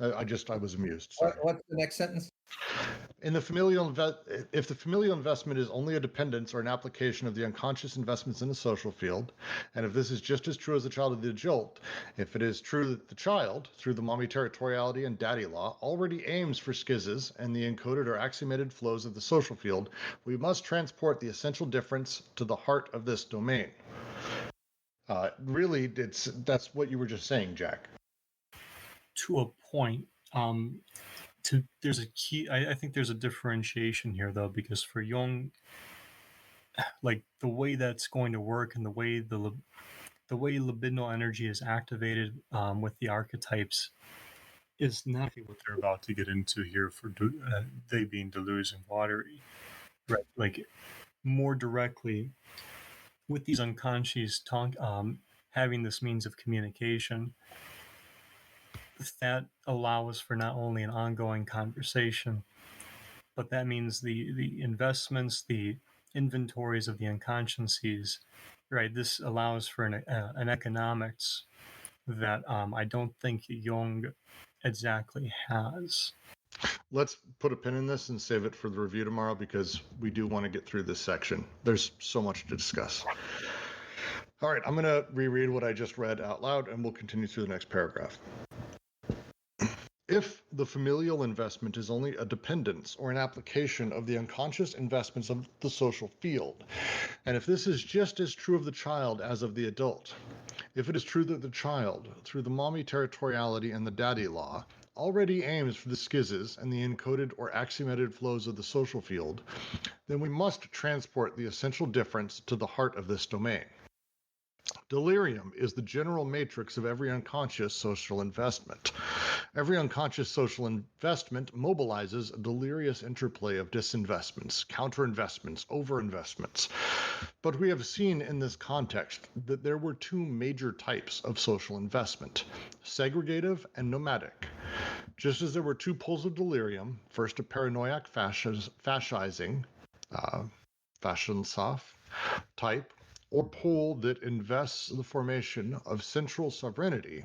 was amused. Sorry. What's the next sentence? If the familial investment is only a dependence or an application of the unconscious investments in the social field, and if this is just as true as the child of the adult, if it is true that the child, through the mommy territoriality and daddy law, already aims for schizas and the encoded or axiomated flows of the social field, we must transport the essential difference to the heart of this domain. Really, that's what you were just saying, Jack. To a point. There's a key. I think there's a differentiation here, though, because for Jung, like the way that's going to work and the way libidinal energy is activated with the archetypes is not what they're about to get into here for they being delusion watery, right? Like more directly with these unconscious having this means of communication that allows for not only an ongoing conversation, but that means the investments, the inventories of the unconsciouses, right? This allows for an economics that I don't think Jung exactly has. Let's put a pin in this and save it for the review tomorrow, because we do want to get through this section. There's so much to discuss. All right, I'm going to reread what I just read out loud, and we'll continue through the next paragraph. If the familial investment is only a dependence or an application of the unconscious investments of the social field, and if this is just as true of the child as of the adult, if it is true that the child, through the mommy territoriality and the daddy law, already aims for the schizas and the encoded or axiomated flows of the social field, then we must transport the essential difference to the heart of this domain. Delirium is the general matrix of every unconscious social investment. Every unconscious social investment mobilizes a delirious interplay of disinvestments, counterinvestments, overinvestments. But we have seen in this context that there were two major types of social investment, segregative and nomadic. Just as there were two poles of delirium, first a paranoiac fascising, Faschingshof type, or pole that invests the formation of central sovereignty,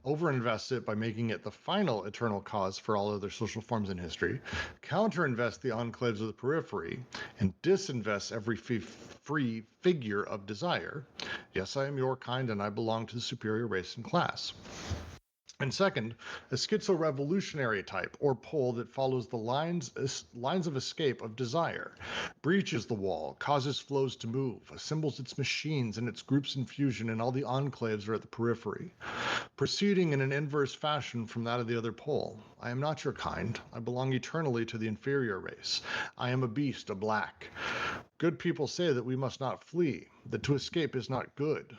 overinvests it by making it the final eternal cause for all other social forms in history, counterinvests the enclaves of the periphery, and disinvests every free figure of desire. Yes, I am your kind, and I belong to the superior race and class. And second, a schizo-revolutionary type, or pole that follows the lines of escape of desire, breaches the wall, causes flows to move, assembles its machines and its groups in fusion, and all the enclaves are at the periphery, proceeding in an inverse fashion from that of the other pole. I am not your kind. I belong eternally to the inferior race. I am a beast, a black. Good people say that we must not flee, that to escape is not good,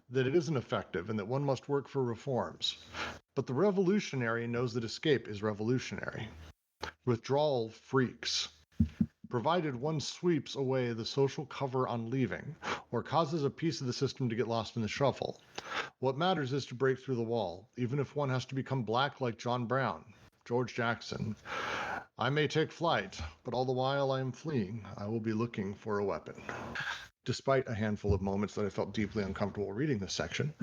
that it isn't effective, and that one must work for reforms. But the revolutionary knows that escape is revolutionary. Withdrawal freaks. Provided one sweeps away the social cover on leaving, or causes a piece of the system to get lost in the shuffle. What matters is to break through the wall, even if one has to become black like John Brown, George Jackson. I may take flight, but all the while I am fleeing, I will be looking for a weapon. Despite a handful of moments that I felt deeply uncomfortable reading this section.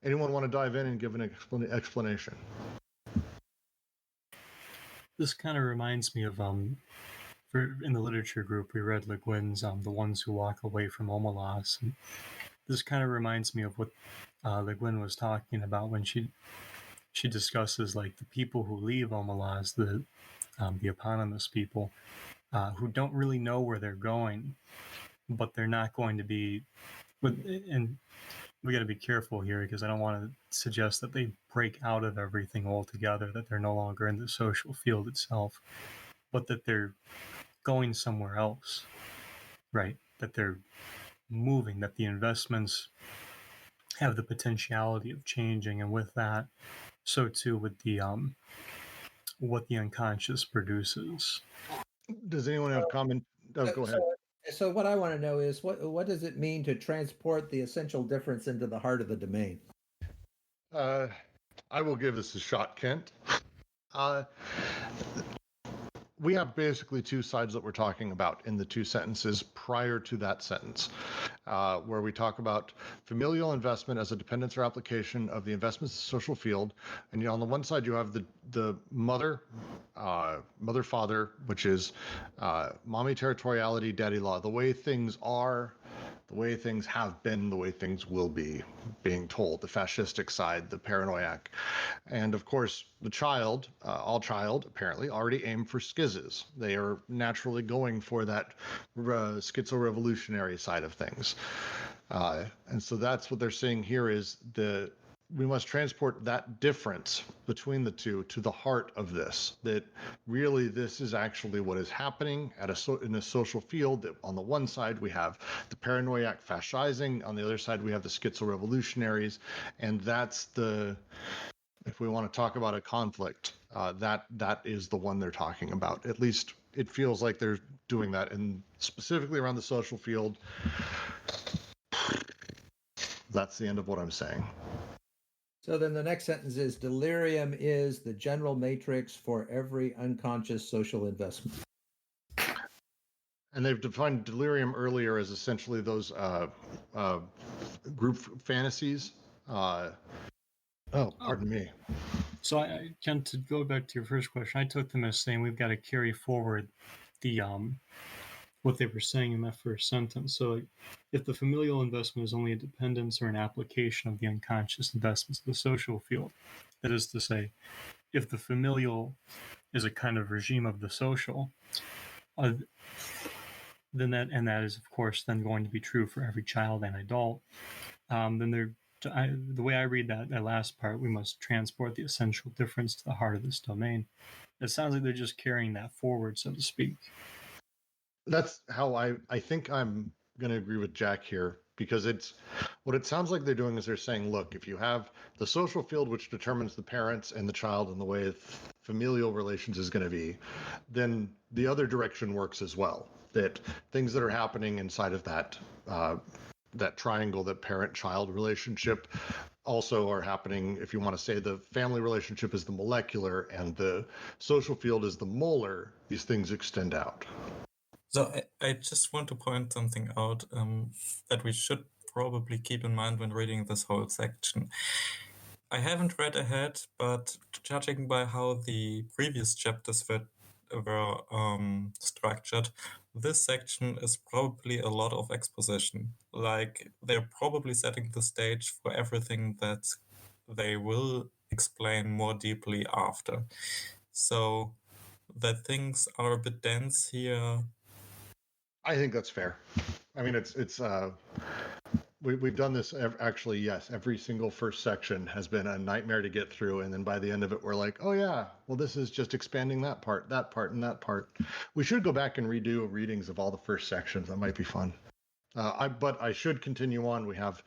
Anyone want to dive in and give an explanation? This kind of reminds me of, in the literature group, we read Lewin's The Ones Who Walk Away from Omelas. And this kind of reminds me of what Lewin was talking about when she discusses like the people who leave Omelas, the eponymous people, who don't really know where they're going, but they're not going to be, and we got to be careful here because I don't want to suggest that they break out of everything altogether, that they're no longer in the social field itself, but that they're going somewhere else, right? That they're moving, that the investments have the potentiality of changing, and with that, so too with the what the unconscious produces. Does anyone have comment? Go ahead. So what I want to know is what does it mean to transport the essential difference into the heart of the domain? I will give this a shot, Kent. We have basically two sides that we're talking about in the two sentences prior to that sentence, where we talk about familial investment as a dependence or application of the investments social field. And on the one side, you have the mother-father, which is mommy territoriality, daddy law, the way things are, the way things have been, the way things will be, being told, the fascistic side, the paranoiac. And of course, the child, all child, apparently, already aim for schizas. They are naturally going for that schizo-revolutionary side of things. And so that's what they're saying here is the we must transport that difference between the two to the heart of this, that really this is actually what is happening in a social field. That on the one side we have the paranoiac fascising, on the other side we have the schizo-revolutionaries, and that's the, if we want to talk about a conflict, that is the one they're talking about. At least it feels like they're doing that, and specifically around the social field. That's the end of what I'm saying. So then the next sentence is, delirium is the general matrix for every unconscious social investment. And they've defined delirium earlier as essentially those group fantasies. Pardon me. So Ken, to go back to your first question, I took them as saying we've got to carry forward the what they were saying in that first sentence. So if the familial investment is only a dependence or an application of the unconscious investments of the social field, that is to say, if the familial is a kind of regime of the social, then that is, of course, then going to be true for every child and adult. Then the way I read that last part, we must transport the essential difference to the heart of this domain. It sounds like they're just carrying that forward, so to speak. That's how I think I'm going to agree with Jack here, because it's what it sounds like they're doing is they're saying, look, if you have the social field, which determines the parents and the child and the way familial relations is going to be, then the other direction works as well. That things that are happening inside of that triangle, that parent-child relationship, also are happening. If you want to say the family relationship is the molecular and the social field is the molar, these things extend out. So I just want to point something out that we should probably keep in mind when reading this whole section. I haven't read ahead, but judging by how the previous chapters were structured, this section is probably a lot of exposition. Like, they're probably setting the stage for everything that they will explain more deeply after. So that things are a bit dense here. I think that's fair. I mean, we've done this actually. Yes, every single first section has been a nightmare to get through, and then by the end of it, we're like, oh yeah, well this is just expanding that part, and that part. We should go back and redo readings of all the first sections. That might be fun. But I should continue on. We have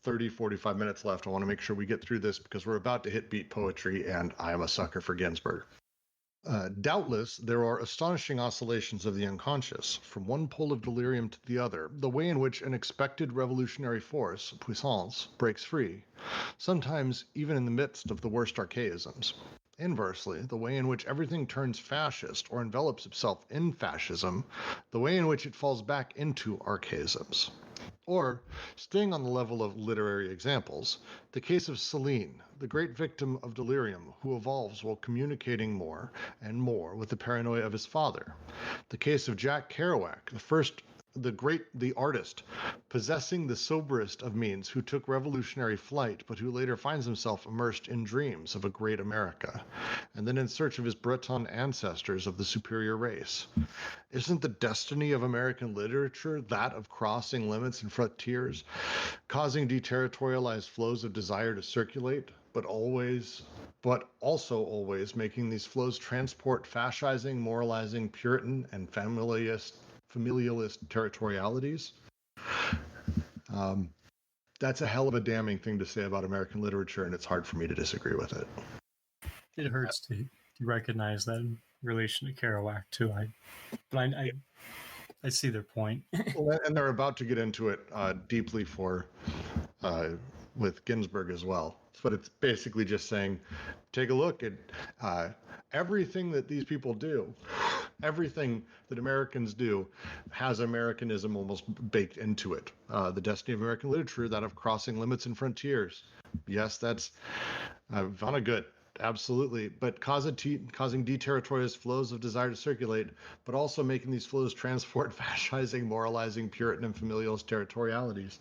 45 minutes left. I want to make sure we get through this because we're about to hit beat poetry, and I am a sucker for Ginsberg. Doubtless, there are astonishing oscillations of the unconscious, from one pole of delirium to the other, the way in which an expected revolutionary force, puissance, breaks free, sometimes even in the midst of the worst archaisms. Inversely, the way in which everything turns fascist or envelops itself in fascism, the way in which it falls back into archaisms. Or, staying on the level of literary examples, the case of Celine, the great victim of delirium, who evolves while communicating more and more with the paranoia of his father. The case of Jack Kerouac, the artist, possessing the soberest of means, who took revolutionary flight, but who later finds himself immersed in dreams of a great America, and then in search of his Breton ancestors of the superior race. Isn't the destiny of American literature that of crossing limits and frontiers, causing deterritorialized flows of desire to circulate, but also always making these flows transport fascising, moralizing, Puritan, and familialist territorialities? That's a hell of a damning thing to say about American literature, and it's hard for me to disagree with it. It hurts to recognize that in relation to Kerouac too. I see their point. Well, and they're about to get into it deeply with Ginsberg as well. But it's basically just saying, take a look at everything that these people do. Everything that Americans do has Americanism almost baked into it. The destiny of American literature, that of crossing limits and frontiers. Yes, that's Vonnegut. Absolutely, but causing deterritorialized flows of desire to circulate, but also making these flows transport fascising, moralizing, Puritan, and familialist territorialities.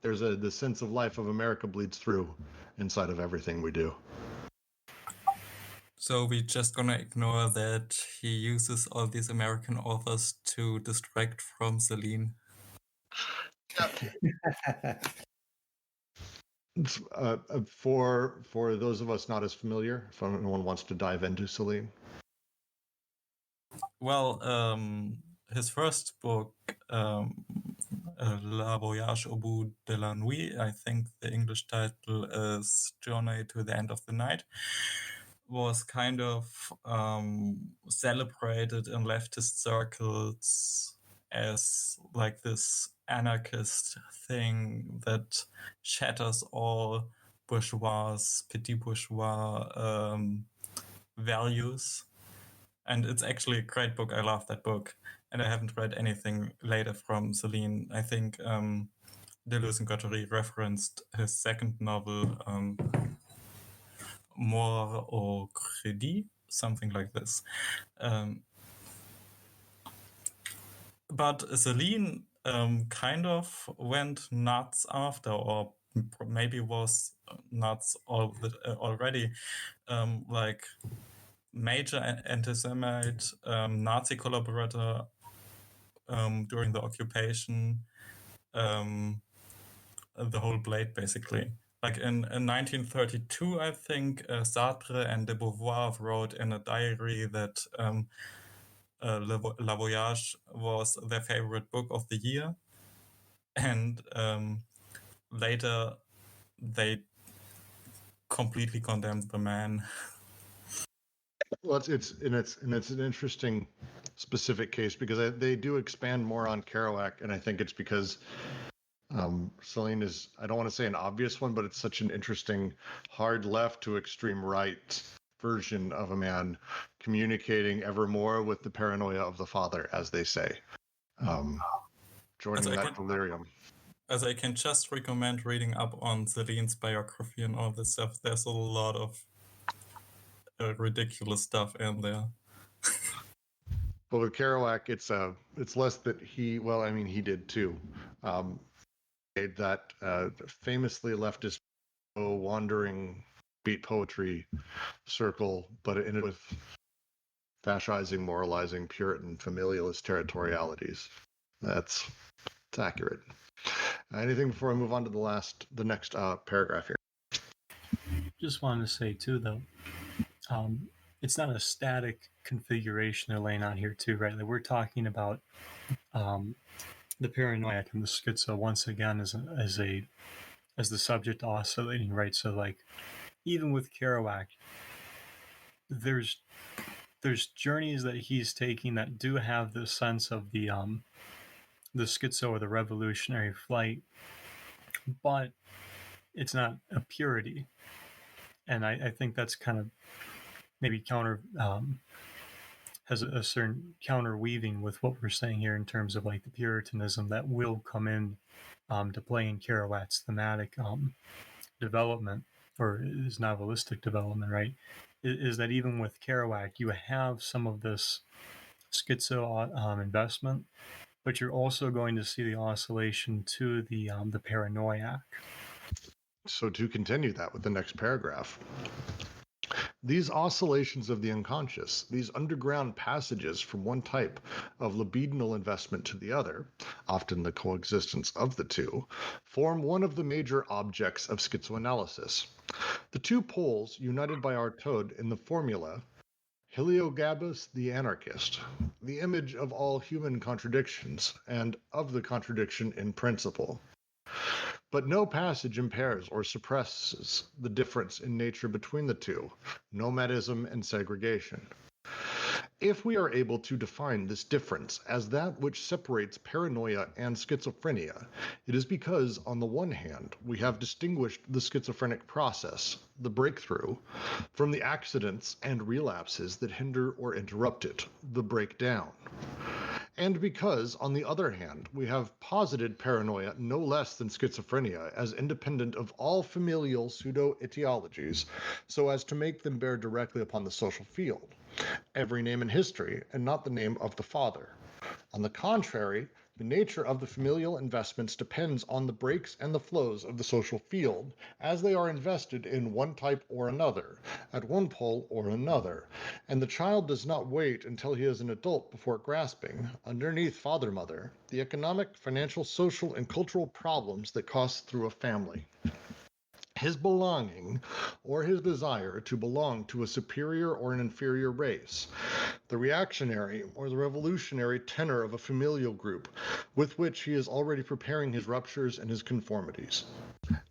There's the sense of life of America bleeds through inside of everything we do. So we're just gonna ignore that he uses all these American authors to distract from Celine. For those of us not as familiar, if anyone wants to dive into Celine. Well, his first book, La Voyage au bout de la nuit, I think the English title is Journey to the End of the Night, was kind of celebrated in leftist circles as like this anarchist thing that shatters all bourgeois, petit bourgeois values. And it's actually a great book. I love that book. And I haven't read anything later from Celine. I think Deleuze and Guattari referenced his second novel, Mort au Crédit, something like this. But Celine kind of went nuts after, or maybe was nuts already, like major anti-Semite, Nazi collaborator during the occupation, the whole blade basically. Like in 1932, I think Sartre and de Beauvoir wrote in a diary that La Voyage was their favorite book of the year, and later they completely condemned the man. Well, it's an interesting specific case because they do expand more on Kerouac, and I think it's because Celine is, I don't want to say an obvious one, but it's such an interesting hard left to extreme right version of a man communicating ever more with the paranoia of the father, as they say, joining that delirium. As I can just recommend reading up on Celine's biography and all this stuff. There's a lot of ridiculous stuff in there. But with Kerouac, it's less that he did too. That famously leftist wandering beat poetry circle, but in it with fascising, moralizing, Puritan, familialist territorialities. It's accurate. Anything before I move on to the next paragraph here? Just wanted to say too, though, it's not a static configuration they're laying out here too, right? Like we're talking about the paranoiac and the schizo once again as the subject oscillating, right? So like even with Kerouac, there's journeys that he's taking that do have the sense of the schizo or the revolutionary flight, but it's not a purity. And I think that's kind of maybe has a certain counter weaving with what we're saying here in terms of like the Puritanism that will come in to play in Kerouac's thematic development or his novelistic development, right? Is that even with Kerouac, you have some of this schizo investment, but you're also going to see the oscillation to the paranoiac. So to continue that with the next paragraph. These oscillations of the unconscious, these underground passages from one type of libidinal investment to the other, often the coexistence of the two, form one of the major objects of schizoanalysis. The two poles united by Artaud in the formula Heliogabalus the anarchist, the image of all human contradictions, and of the contradiction in principle. But no passage impairs or suppresses the difference in nature between the two, nomadism and segregation. If we are able to define this difference as that which separates paranoia and schizophrenia, it is because, on the one hand, we have distinguished the schizophrenic process, the breakthrough, from the accidents and relapses that hinder or interrupt it, the breakdown. And because, on the other hand, we have posited paranoia no less than schizophrenia as independent of all familial pseudo-etiologies, so as to make them bear directly upon the social field, every name in history, and not the name of the father. On the contrary, the nature of the familial investments depends on the breaks and the flows of the social field, as they are invested in one type or another, at one pole or another, and the child does not wait until he is an adult before grasping, underneath father-mother, the economic, financial, social, and cultural problems that course through a family. his belonging or his desire to belong to a superior or an inferior race, the reactionary or the revolutionary tenor of a familial group with which he is already preparing his ruptures and his conformities.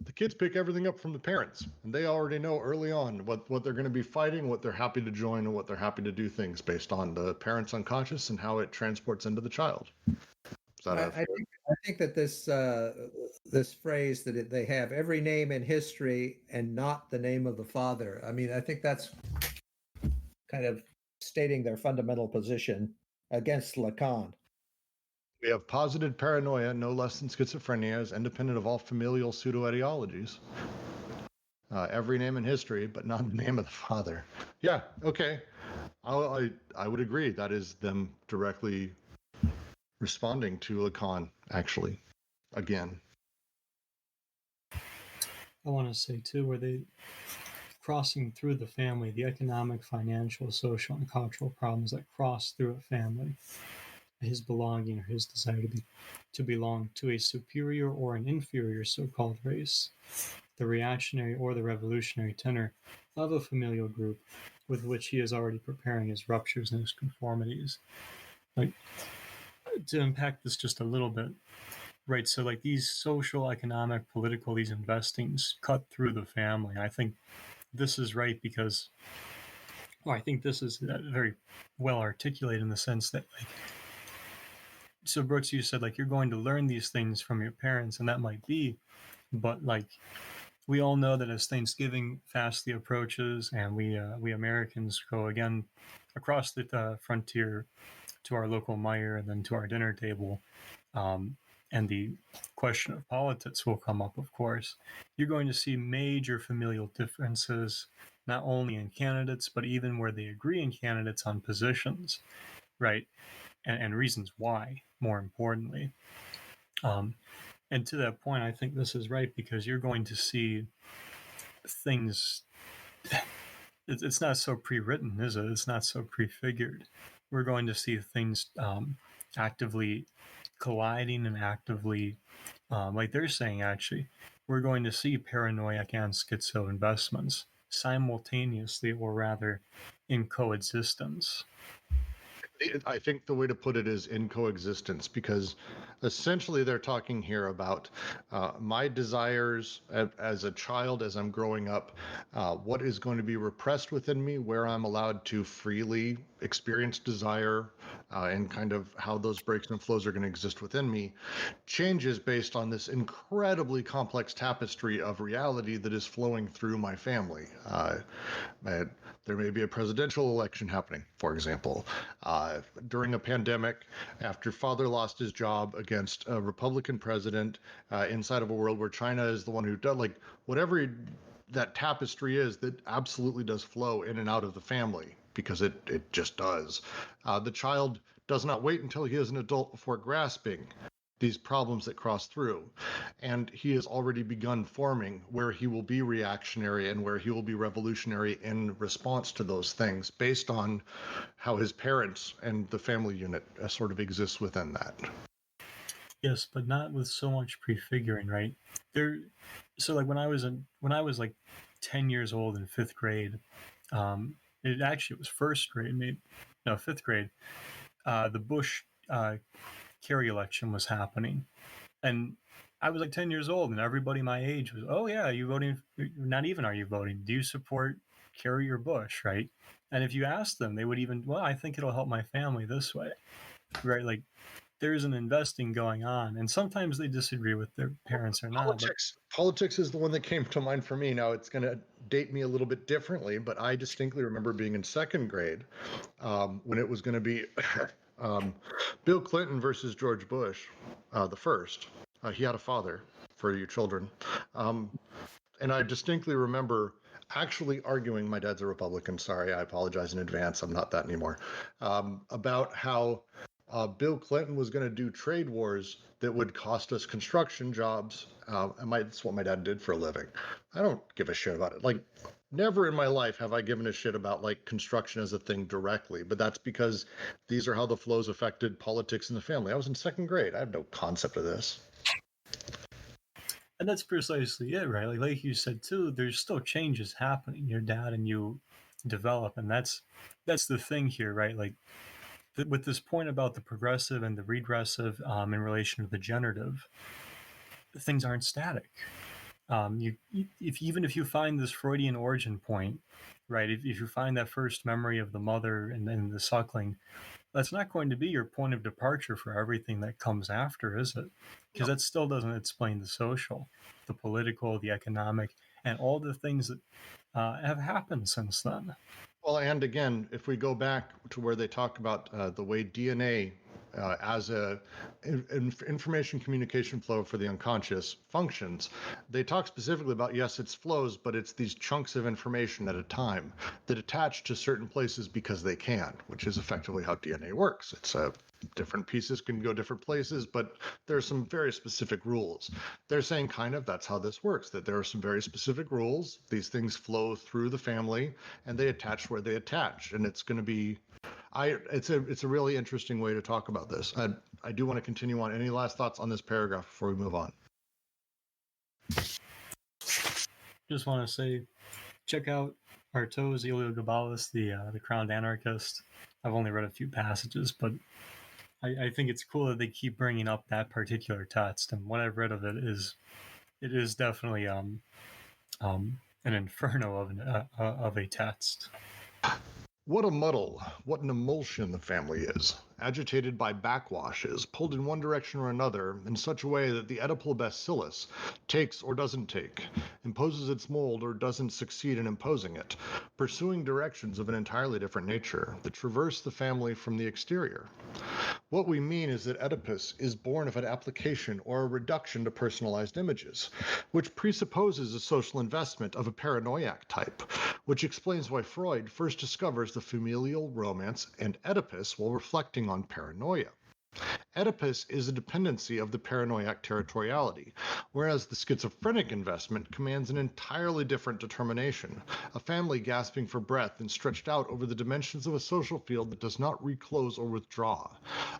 The kids pick everything up from the parents, and they already know early on what they're going to be fighting, what they're happy to join, and what they're happy to do things based on the parent's unconscious and how it transports into the child. Is that I think that this phrase that they have every name in history and not the name of the father. I mean, I think that's kind of stating their fundamental position against Lacan. We have posited paranoia no less than schizophrenia as independent of all familial pseudo-etiologies. Every name in history, but not the name of the father. Yeah, okay. I would agree. That is them directly responding to Lacan, actually, again. I want to say, too, where they crossing through the family, the economic, financial, social, and cultural problems that cross through a family, his belonging or his desire to belong to a superior or an inferior so-called race, the reactionary or the revolutionary tenor of a familial group with which he is already preparing his ruptures and his conformities. Like, to unpack this just a little bit, right? So, like, these social, economic, political, these investings cut through the family. I think this is right because, I think this is very well articulated in the sense that, like, so Brooks, you said, like, you're going to learn these things from your parents, and that might be, but, like, we all know that as Thanksgiving fastly approaches and we Americans go again across the frontier to our local Meijer and then to our dinner table, and the question of politics will come up, of course, you're going to see major familial differences, not only in candidates, but even where they agree in candidates on positions, right? And reasons why, more importantly. And to that point, I think this is right because you're going to see things. It's not so pre-written, is it? It's not so prefigured. We're going to see things actively colliding and actively, like they're saying, actually, we're going to see paranoiac and schizo investments simultaneously, or rather in coexistence. I think the way to put it is in coexistence, because essentially they're talking here about my desires as a child, as I'm growing up, what is going to be repressed within me, where I'm allowed to freely experience desire, and kind of how those breaks and flows are going to exist within me, changes based on this incredibly complex tapestry of reality that is flowing through my family. There may be a presidential election happening, for example. During a pandemic, after father lost his job against a Republican president, inside of a world where China is the one who does, like, whatever that tapestry is, that absolutely does flow in and out of the family, because it just does. The child does not wait until he is an adult before grasping these problems that cross through. And he has already begun forming where he will be reactionary and where he will be revolutionary in response to those things, based on how his parents and the family unit sort of exists within that. Yes, but not with so much prefiguring, right? So like when I was like 10 years old in fifth grade, it actually was first grade, fifth grade. The Bush Kerry election was happening, and I was like 10 years old, and everybody my age was, oh yeah, are you voting? Not even are you voting? Do you support Kerry or Bush, right? And if you ask them, they would even, well, I think it'll help my family this way, right? Like, there's an investing going on, and sometimes they disagree with their parents or not. Politics is the one that came to mind for me. Now, it's going to date me a little bit differently, but I distinctly remember being in second grade when it was going to be Bill Clinton versus George Bush, the first. He had a father, for you children. And I distinctly remember actually arguing, my dad's a Republican, sorry, I apologize in advance, I'm not that anymore, about how Bill Clinton was going to do trade wars that would cost us construction jobs. That's what my dad did for a living. I don't give a shit about it. Like, never in my life have I given a shit about, like, construction as a thing directly, but that's because these are how the flows affected politics in the family. I was in second grade. I have no concept of this. And that's precisely it, right? Like you said too, there's still changes happening. Your dad and you develop, and that's the thing here, right? Like with this point about the progressive and the regressive in relation to the generative, things aren't static. Even if you find this Freudian origin point, right? If you find that first memory of the mother and then the suckling, that's not going to be your point of departure for everything that comes after, is it? Because that still doesn't explain the social, the political, the economic, and all the things that have happened since then. Well, and again, if we go back to where they talk about the way DNA as a information communication flow for the unconscious functions, they talk specifically about, yes, it's flows, but it's these chunks of information at a time that attach to certain places because they can, which is effectively how DNA works. It's different pieces can go different places, but there's some very specific rules. They're saying kind of that's how this works, that there are some very specific rules. These things flow through the family and they attach where they attach. And it's going to be, it's a really interesting way to talk about this. I do want to continue on. Any last thoughts on this paragraph before we move on? Just want to say, check out Artaud's Heliogabalus, the Crowned Anarchist. I've only read a few passages, but I think it's cool that they keep bringing up that particular text. And what I've read of it is definitely an inferno of a text. What a muddle, what an emulsion the family is, agitated by backwashes, pulled in one direction or another in such a way that the Oedipal bacillus takes or doesn't take, imposes its mold or doesn't succeed in imposing it, pursuing directions of an entirely different nature that traverse the family from the exterior. What we mean is that Oedipus is born of an application or a reduction to personalized images, which presupposes a social investment of a paranoiac type, which explains why Freud first discovers the familial romance and Oedipus while reflecting on paranoia. Oedipus is a dependency of the paranoiac territoriality, whereas the schizophrenic investment commands an entirely different determination, a family gasping for breath and stretched out over the dimensions of a social field that does not reclose or withdraw,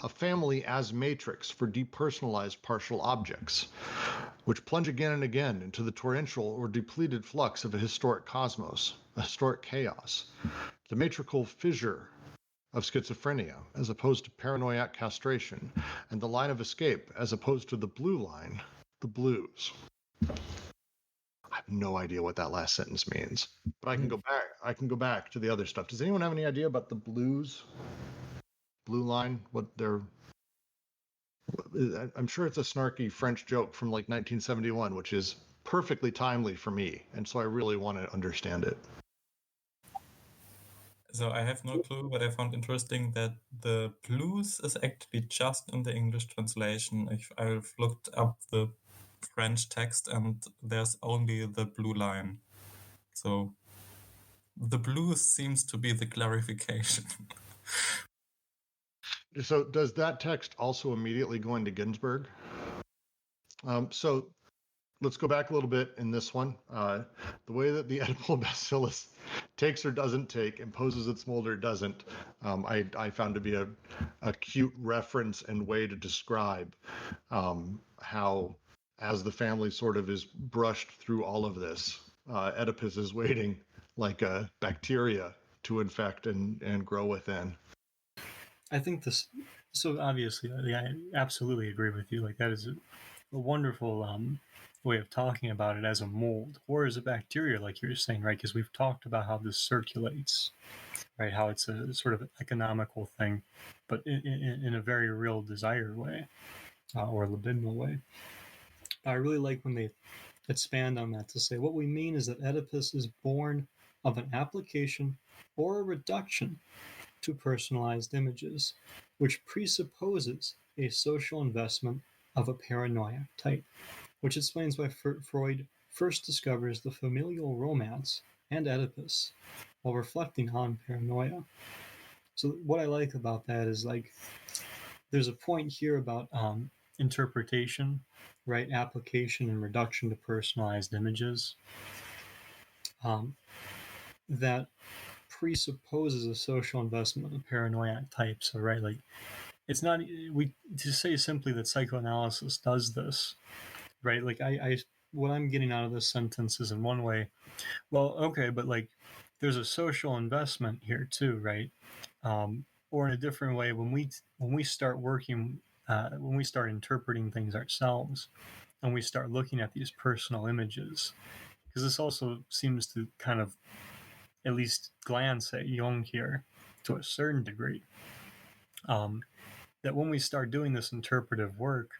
a family as matrix for depersonalized partial objects, which plunge again and again into the torrential or depleted flux of a historic cosmos, a historic chaos, the matrical fissure of schizophrenia, as opposed to paranoiac castration, and the line of escape, as opposed to the blue line, the blues. I have no idea what that last sentence means, but I can go back. I can go back to the other stuff. Does anyone have any idea about the blues? Blue line? What they're? I'm sure it's a snarky French joke from like 1971, which is perfectly timely for me, and so I really want to understand it. So I have no clue, but I found interesting that the blues is actually just in the English translation. I've looked up the French text and there's only the blue line. So the blues seems to be the clarification. So does that text also immediately go into Ginsberg? So let's go back a little bit in this one. The way that the Oedipal bacillus takes or doesn't take, imposes its mold or doesn't, I found to be a cute reference and way to describe how, as the family sort of is brushed through all of this, Oedipus is waiting like a bacteria to infect and grow within. I think this. So obviously, I absolutely agree with you. Like that is a wonderful way of talking about it as a mold or as a bacteria, like you were saying, right? Because we've talked about how this circulates, right? How it's a sort of economical thing, but in a very real desire way or libidinal way. I really like when they expand on that to say what we mean is that Oedipus is born of an application or a reduction to personalized images, which presupposes a social investment of a paranoiac type, which explains why Freud first discovers the familial romance and Oedipus while reflecting on paranoia. So what I like about that is like there's a point here about interpretation, right? Application and reduction to personalized images that presupposes a social investment of a paranoiac type. So right, like it's not to say simply that psychoanalysis does this, right? Like I what I'm getting out of this sentence is in one way, well, okay, but like there's a social investment here too, right? Or in a different way, when we start working, when we start interpreting things ourselves, and we start looking at these personal images, because this also seems to kind of at least glance at Jung here to a certain degree, that when we start doing this interpretive work,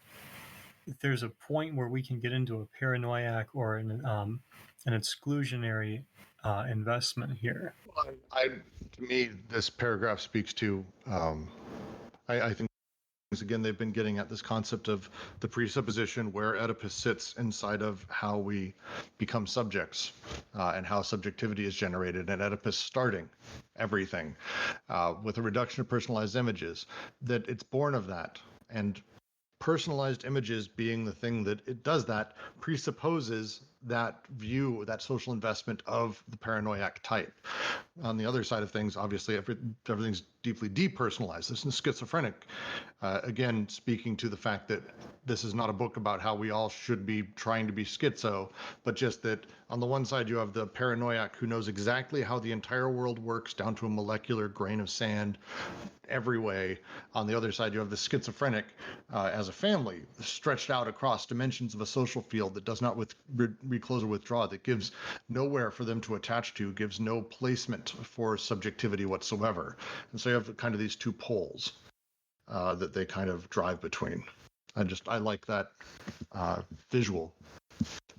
there's a point where we can get into a paranoiac or an exclusionary investment here. To me, this paragraph speaks to, I think, again, they've been getting at this concept of the presupposition where Oedipus sits inside of how we become subjects and how subjectivity is generated, and Oedipus starting everything with a reduction of personalized images, that it's born of that. And personalized images being the thing that it does that presupposes that view, that social investment of the paranoiac type. On the other side of things, obviously, everything's deeply depersonalized. This is schizophrenic. Again, speaking to the fact that this is not a book about how we all should be trying to be schizo, but just that on the one side you have the paranoiac who knows exactly how the entire world works down to a molecular grain of sand every way. On the other side, you have the schizophrenic as a family stretched out across dimensions of a social field that does not reclose or withdraw, that gives nowhere for them to attach to, gives no placement for subjectivity whatsoever. And so you have kind of these two poles that they kind of drive between. I like that visual,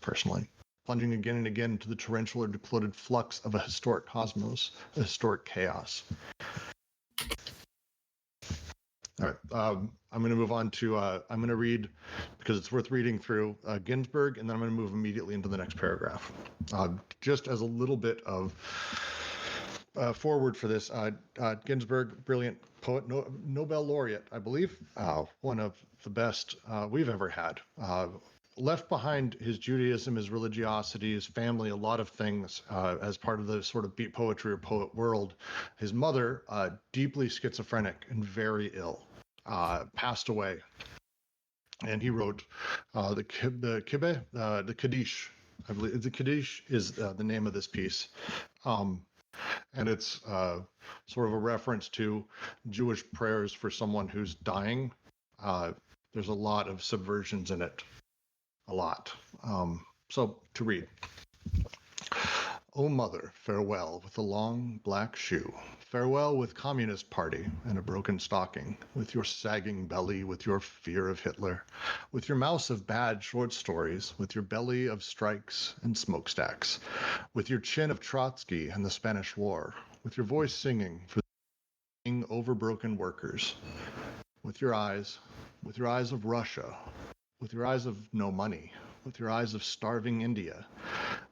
personally. Plunging again and again into the torrential or declotted flux of a historic cosmos, a historic chaos. All right, I'm going to move on to, I'm going to read, because it's worth reading through, Ginsberg, and then I'm going to move immediately into the next paragraph. Just as a little bit of forward for this, Ginsberg, brilliant poet, Nobel laureate, I believe, one of the best we've ever had. Left behind his Judaism, his religiosity, his family, a lot of things as part of the sort of beat poetry or poet world. His mother, deeply schizophrenic and very ill, passed away. And he wrote the Kaddish. I believe the Kaddish is the name of this piece. And it's sort of a reference to Jewish prayers for someone who's dying. There's a lot of subversions in it. A lot. So to read. O mother, farewell with a long black shoe. Farewell with Communist Party and a broken stocking, with your sagging belly, with your fear of Hitler, with your mouse of bad short stories, with your belly of strikes and smokestacks, with your chin of Trotsky and the Spanish War, with your voice singing for the overbroken workers, with your eyes of Russia, with your eyes of no money, with your eyes of starving India,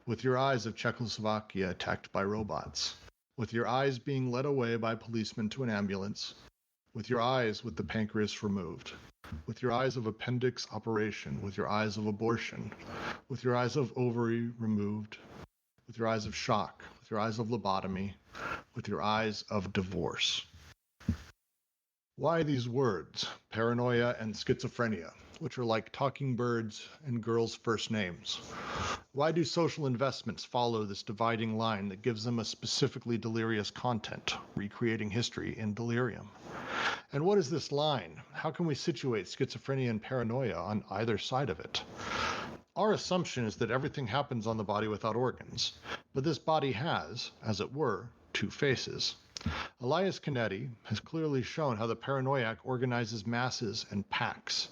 with your eyes of Czechoslovakia attacked by robots, with your eyes being led away by policemen to an ambulance, with your eyes with the pancreas removed, with your eyes of appendix operation, with your eyes of abortion, with your eyes of ovary removed, with your eyes of shock, with your eyes of lobotomy, with your eyes of divorce. Why these words, paranoia and schizophrenia, which are like talking birds and girls' first names? Why do social investments follow this dividing line that gives them a specifically delirious content, recreating history in delirium? And what is this line? How can we situate schizophrenia and paranoia on either side of it? Our assumption is that everything happens on the body without organs, but this body has, as it were, two faces. Elias Canetti has clearly shown how the paranoiac organizes masses and packs.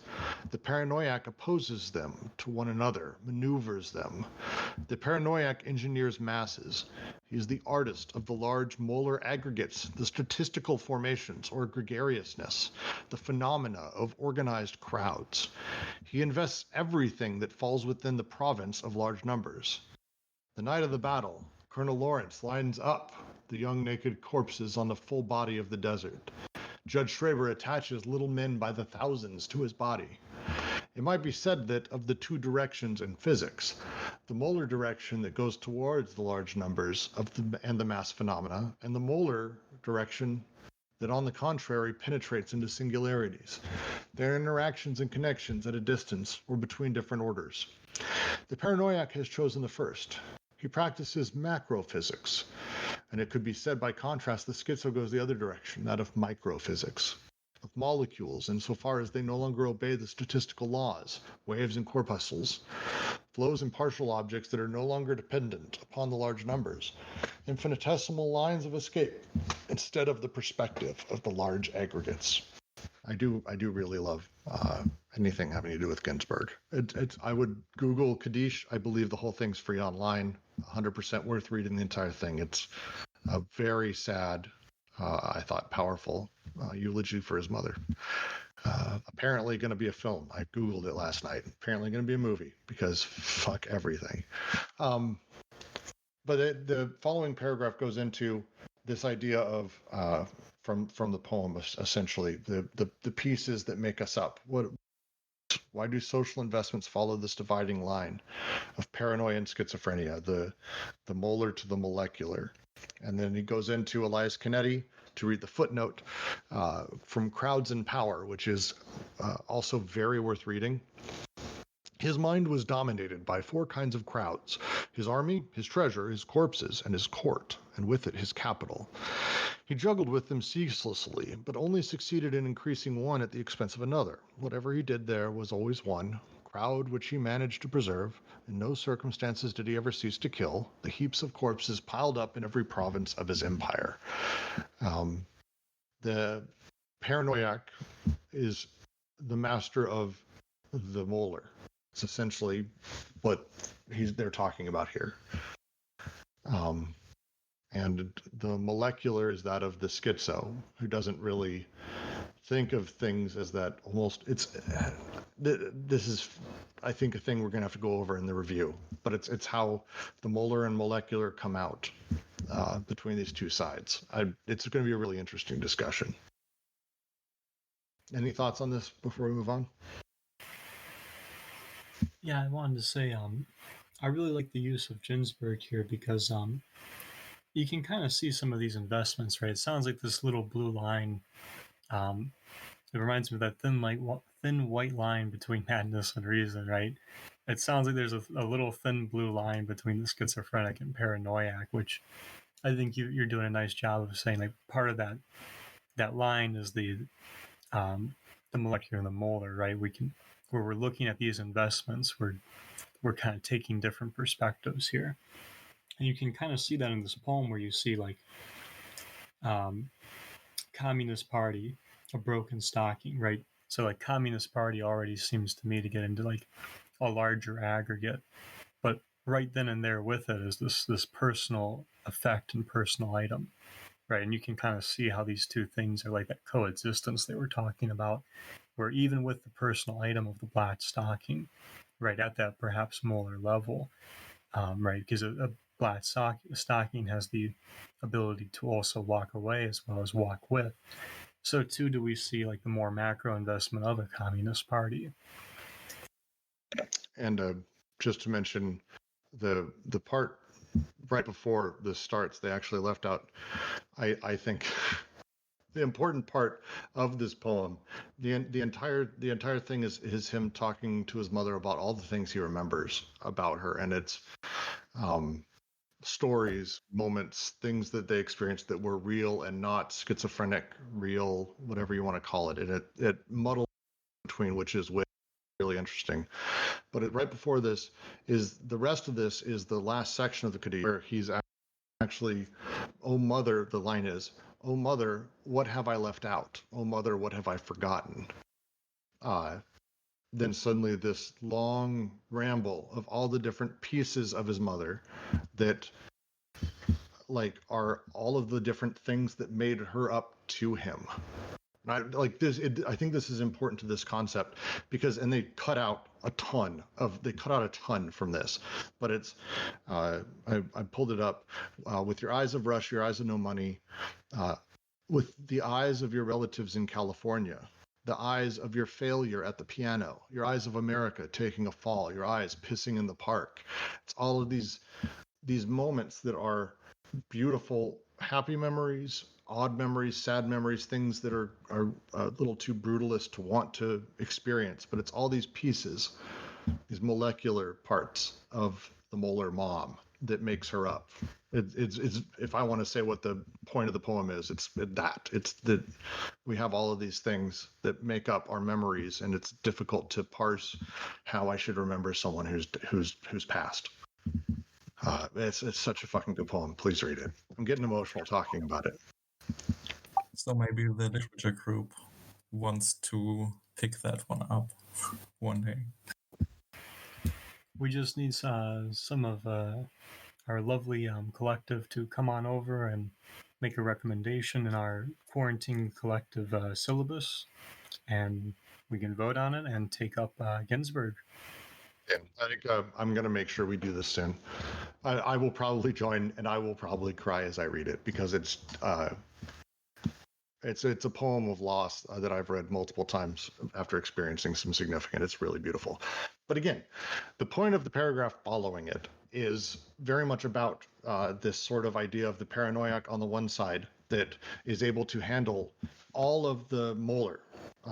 The paranoiac opposes them to one another, maneuvers them. The paranoiac engineers masses. He is the artist of the large molar aggregates, the statistical formations or gregariousness, the phenomena of organized crowds. He invests everything that falls within the province of large numbers. The night of the battle, Colonel Lawrence lines up the young naked corpses on the full body of the desert. Judge Schraber attaches little men by the thousands to his body. It might be said that of the two directions in physics, the molar direction that goes towards the large numbers and the mass phenomena, and the molar direction that on the contrary penetrates into singularities, their interactions and connections at a distance or between different orders. The paranoiac has chosen the first. He practices macrophysics, and it could be said by contrast the schizo goes the other direction, that of microphysics, of molecules insofar as they no longer obey the statistical laws, waves and corpuscles, flows and partial objects that are no longer dependent upon the large numbers, infinitesimal lines of escape, instead of the perspective of the large aggregates. I do really love anything having to do with Ginsberg. I would Google Kaddish. I believe the whole thing's free online. 100% worth reading the entire thing. It's a very sad, I thought powerful eulogy for his mother. Apparently going to be a film. I Googled it last night. Apparently going to be a movie because fuck everything. But the following paragraph goes into this idea of from the poem, essentially the pieces that make us up. Why do social investments follow this dividing line of paranoia and schizophrenia, the molar to the molecular? And then he goes into Elias Canetti to read the footnote from Crowds and Power, which is also very worth reading. His mind was dominated by 4 kinds of crowds: his army, his treasure, his corpses, and his court, and with it his capital. He juggled with them ceaselessly, but only succeeded in increasing one at the expense of another. Whatever he did there was always one crowd which he managed to preserve. In no circumstances did he ever cease to kill. The heaps of corpses piled up in every province of his empire. The paranoiac is the master of the molar. It's essentially what they're talking about here. And the molecular is that of the schizo, who doesn't really think of things as that almost. This is, I think, a thing we're going to have to go over in the review, but it's how the molar and molecular come out between these two sides. It's going to be a really interesting discussion. Any thoughts on this before we move on? Yeah, I wanted to say I really like the use of Ginsberg here because you can kind of see some of these investments, right? It sounds like this little blue line. It reminds me of that thin white line between madness and reason, right? It sounds like there's a little thin blue line between the schizophrenic and paranoiac, which I think you're doing a nice job of saying. Like part of that line is the molecular and the molar, right? Where we're looking at these investments, we're kind of taking different perspectives here. And you can kind of see that in this poem where you see like Communist Party, a broken stocking, right? So like Communist Party already seems to me to get into like a larger aggregate. But right then and there with it is this personal effect and personal item, right? And you can kind of see how these two things are like that coexistence they were talking about, where even with the personal item of the black stocking, right, at that perhaps molar level, right, because a black stocking has the ability to also walk away as well as walk with. So too do we see like the more macro investment of a Communist Party. And just to mention the part right before this starts, they actually left out, I think, the important part of this poem. The entire thing is him talking to his mother about all the things he remembers about her, and it's stories, moments, things that they experienced that were real and not schizophrenic, real, whatever you want to call it. And it muddles between, which is really interesting. But right before this is the rest of this is the last section of the Kaddish, where he's actually, "Oh mother," the line is, "Oh mother, what have I left out? Oh mother, what have I forgotten?" Then suddenly this long ramble of all the different pieces of his mother that like are all of the different things that made her up to him. And I like this. I think this is important to this concept because, and they cut out a ton from this, but it's, I pulled it up, with your eyes of rush, your eyes of no money, with the eyes of your relatives in California, the eyes of your failure at the piano, your eyes of America taking a fall, your eyes pissing in the park. It's all of these moments that are beautiful happy memories, odd memories, sad memories, things that are a little too brutalist to want to experience. But it's all these pieces, these molecular parts of the molar mom that makes her up. It's if I want to say what the point of the poem is, it's that we have all of these things that make up our memories, and it's difficult to parse how I should remember someone who's passed. It's such a fucking good poem. Please read it. I'm getting emotional talking about it. So maybe the literature group wants to pick that one up one day. We just need some of our lovely collective to come on over and make a recommendation in our quarantine collective syllabus, and we can vote on it and take up Ginsberg. Yeah, I think I'm going to make sure we do this soon. I will probably join, and I will probably cry as I read it, because it's a poem of loss that I've read multiple times after experiencing some significant. It's really beautiful. But again, the point of the paragraph following it is very much about this sort of idea of the paranoiac on the one side that is able to handle all of the molar,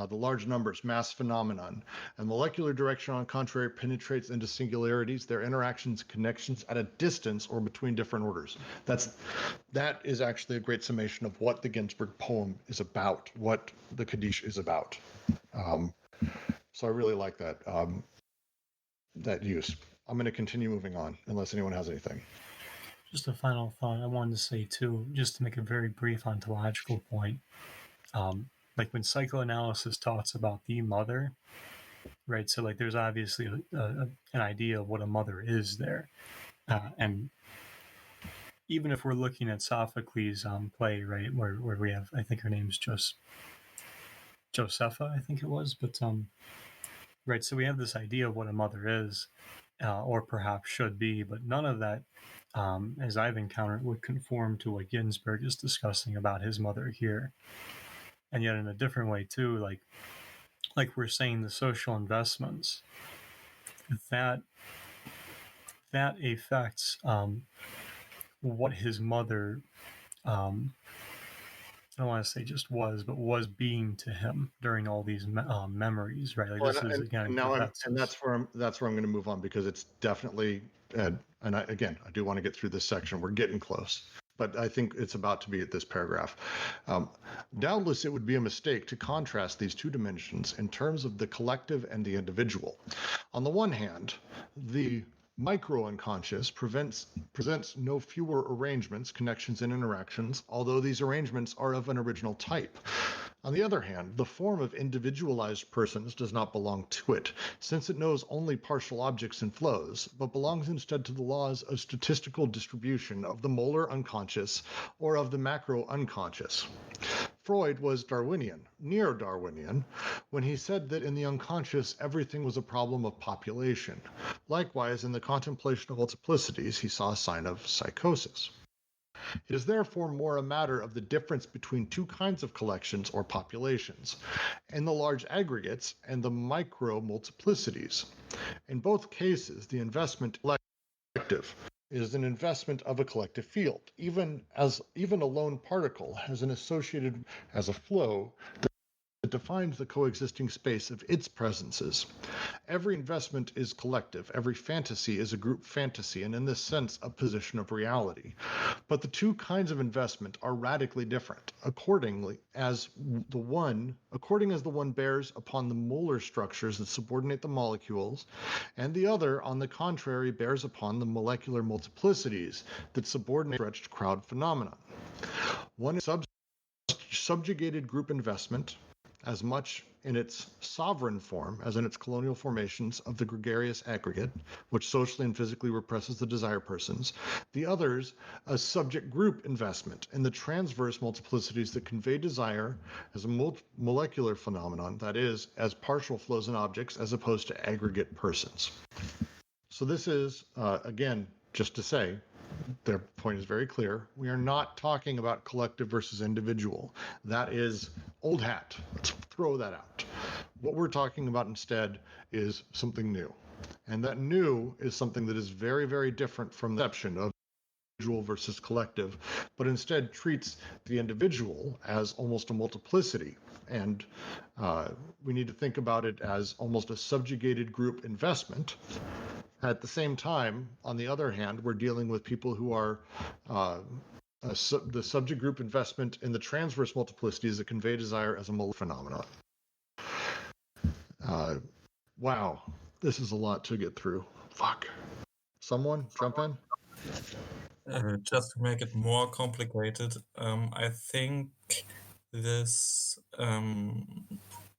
the large numbers, mass phenomenon, and molecular direction, on contrary, penetrates into singularities, their interactions, connections at a distance or between different orders. That is actually a great summation of what the Ginsberg poem is about, what the Kaddish is about. So I really like that that use. I'm going to continue moving on unless anyone has anything. Just a final thought I wanted to say too, just to make a very brief ontological point. Like when psychoanalysis talks about the mother, right? So like there's obviously an idea of what a mother is there. And even if we're looking at Sophocles' play, right, where we have, I think her name's Josepha, I think it was, but right, so we have this idea of what a mother is, or perhaps should be, but none of that, as I've encountered, would conform to what Ginsberg is discussing about his mother here. And yet in a different way too, like we're saying, the social investments, that affects what his mother, I don't want to say just was, but was being to him during all these memories, right? Like this is again, that's where I'm going to move on, because it's definitely, and I do want to get through this section. We're getting close, but I think it's about to be at this paragraph. Doubtless, it would be a mistake to contrast these two dimensions in terms of the collective and the individual. On the one hand, the micro-unconscious presents no fewer arrangements, connections, and interactions, although these arrangements are of an original type. On the other hand, the form of individualized persons does not belong to it, since it knows only partial objects and flows, but belongs instead to the laws of statistical distribution of the molar unconscious or of the macro-unconscious. Freud was Darwinian, neo-Darwinian, when he said that in the unconscious everything was a problem of population. Likewise, in the contemplation of multiplicities, he saw a sign of psychosis. It is therefore more a matter of the difference between two kinds of collections or populations, in the large aggregates and the micro-multiplicities. In both cases, the investment collective is an investment of a collective field, even a lone particle has an associated as a flow that defines the coexisting space of its presences. Every investment is collective, every fantasy is a group fantasy, and in this sense a position of reality. But the two kinds of investment are radically different, according as the one bears upon the molar structures that subordinate the molecules, and the other, on the contrary, bears upon the molecular multiplicities that subordinate stretched crowd phenomenon. One is subjugated group investment, as much in its sovereign form as in its colonial formations of the gregarious aggregate, which socially and physically represses the desire persons. The others, a subject group investment in the transverse multiplicities that convey desire as a molecular phenomenon, that is, as partial flows in objects as opposed to aggregate persons. So this is, again, just to say, their point is very clear. We are not talking about collective versus individual. That is old hat. Let's throw that out. What we're talking about instead is something new. And that new is something that is very, very different from the perception of versus collective, but instead treats the individual as almost a multiplicity. And we need to think about it as almost a subjugated group investment. At the same time, on the other hand, we're dealing with people who are the subject group investment in the transverse multiplicity is a convey desire as a phenomenon. Wow, this is a lot to get through. Fuck. Someone jump in? Just to make it more complicated, I think this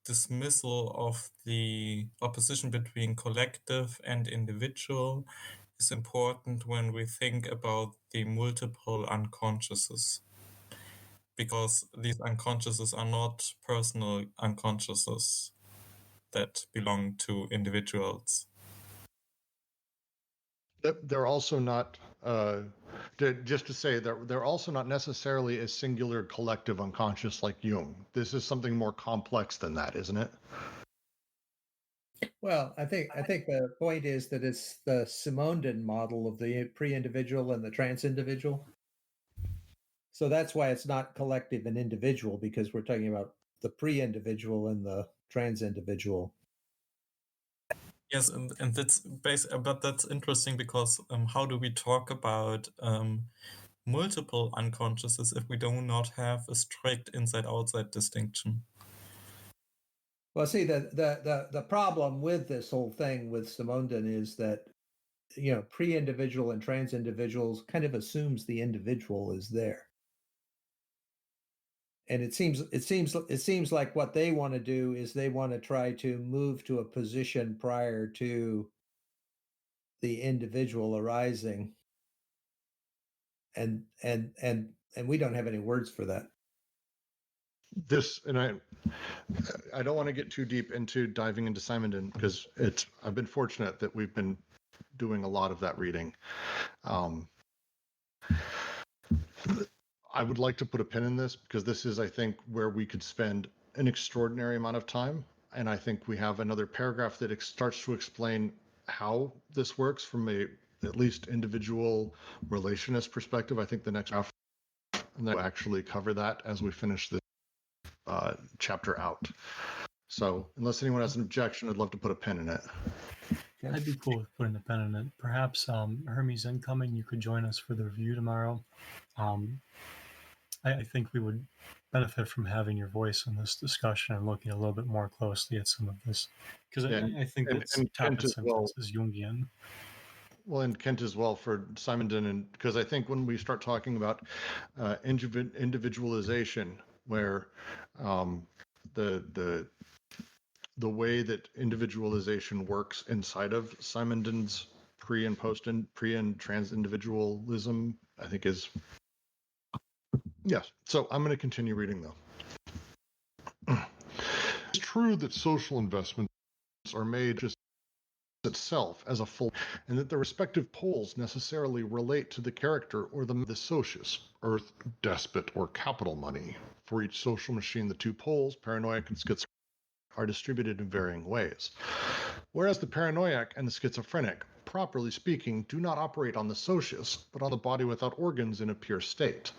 dismissal of the opposition between collective and individual is important when we think about the multiple unconsciouses, because these unconsciouses are not personal unconsciouses that belong to individuals. They're also not, just to say, they're also not necessarily a singular collective unconscious like Jung. This is something more complex than that, isn't it? Well, I think the point is that it's the Simondon model of the pre-individual and the trans-individual. So that's why it's not collective and individual, because we're talking about the pre-individual and the trans-individual. Yes, and that's but that's interesting because how do we talk about multiple unconsciouses if we do not have a strict inside-outside distinction? Well, see, the problem with this whole thing with Simondon is that, you know, pre-individual and trans-individuals kind of assumes the individual is there. And it seems like what they want to do is they want to try to move to a position prior to the individual arising. And we don't have any words for that. I don't want to get too deep into diving into Simondon because I've been fortunate that we've been doing a lot of that reading. I would like to put a pin in this because this is, I think, where we could spend an extraordinary amount of time. And I think we have another paragraph that starts to explain how this works from a at least individual relationist perspective. I think the next half, and then we'll actually cover that as we finish this chapter out. So unless anyone has an objection, I'd love to put a pin in it. Yeah, I'd be cool with putting a pin in it. Perhaps Hermes Incoming, you could join us for the review tomorrow. I think we would benefit from having your voice in this discussion and looking a little bit more closely at some of this, because I think it's Kent as well is Jungian. Well, and Kent as well for Simondon, and because I think when we start talking about individualization, where the way that individualization works inside of Simondon's pre and trans individualism, I think is. Yes. So I'm going to continue reading, though. It's true that social investments are made just itself as a full, and that the respective poles necessarily relate to the character or the socius, earth, despot, or capital money. For each social machine, the two poles, paranoiac and schizophrenic, are distributed in varying ways. Whereas the paranoiac and the schizophrenic, properly speaking, do not operate on the socius, but on the body without organs in a pure state.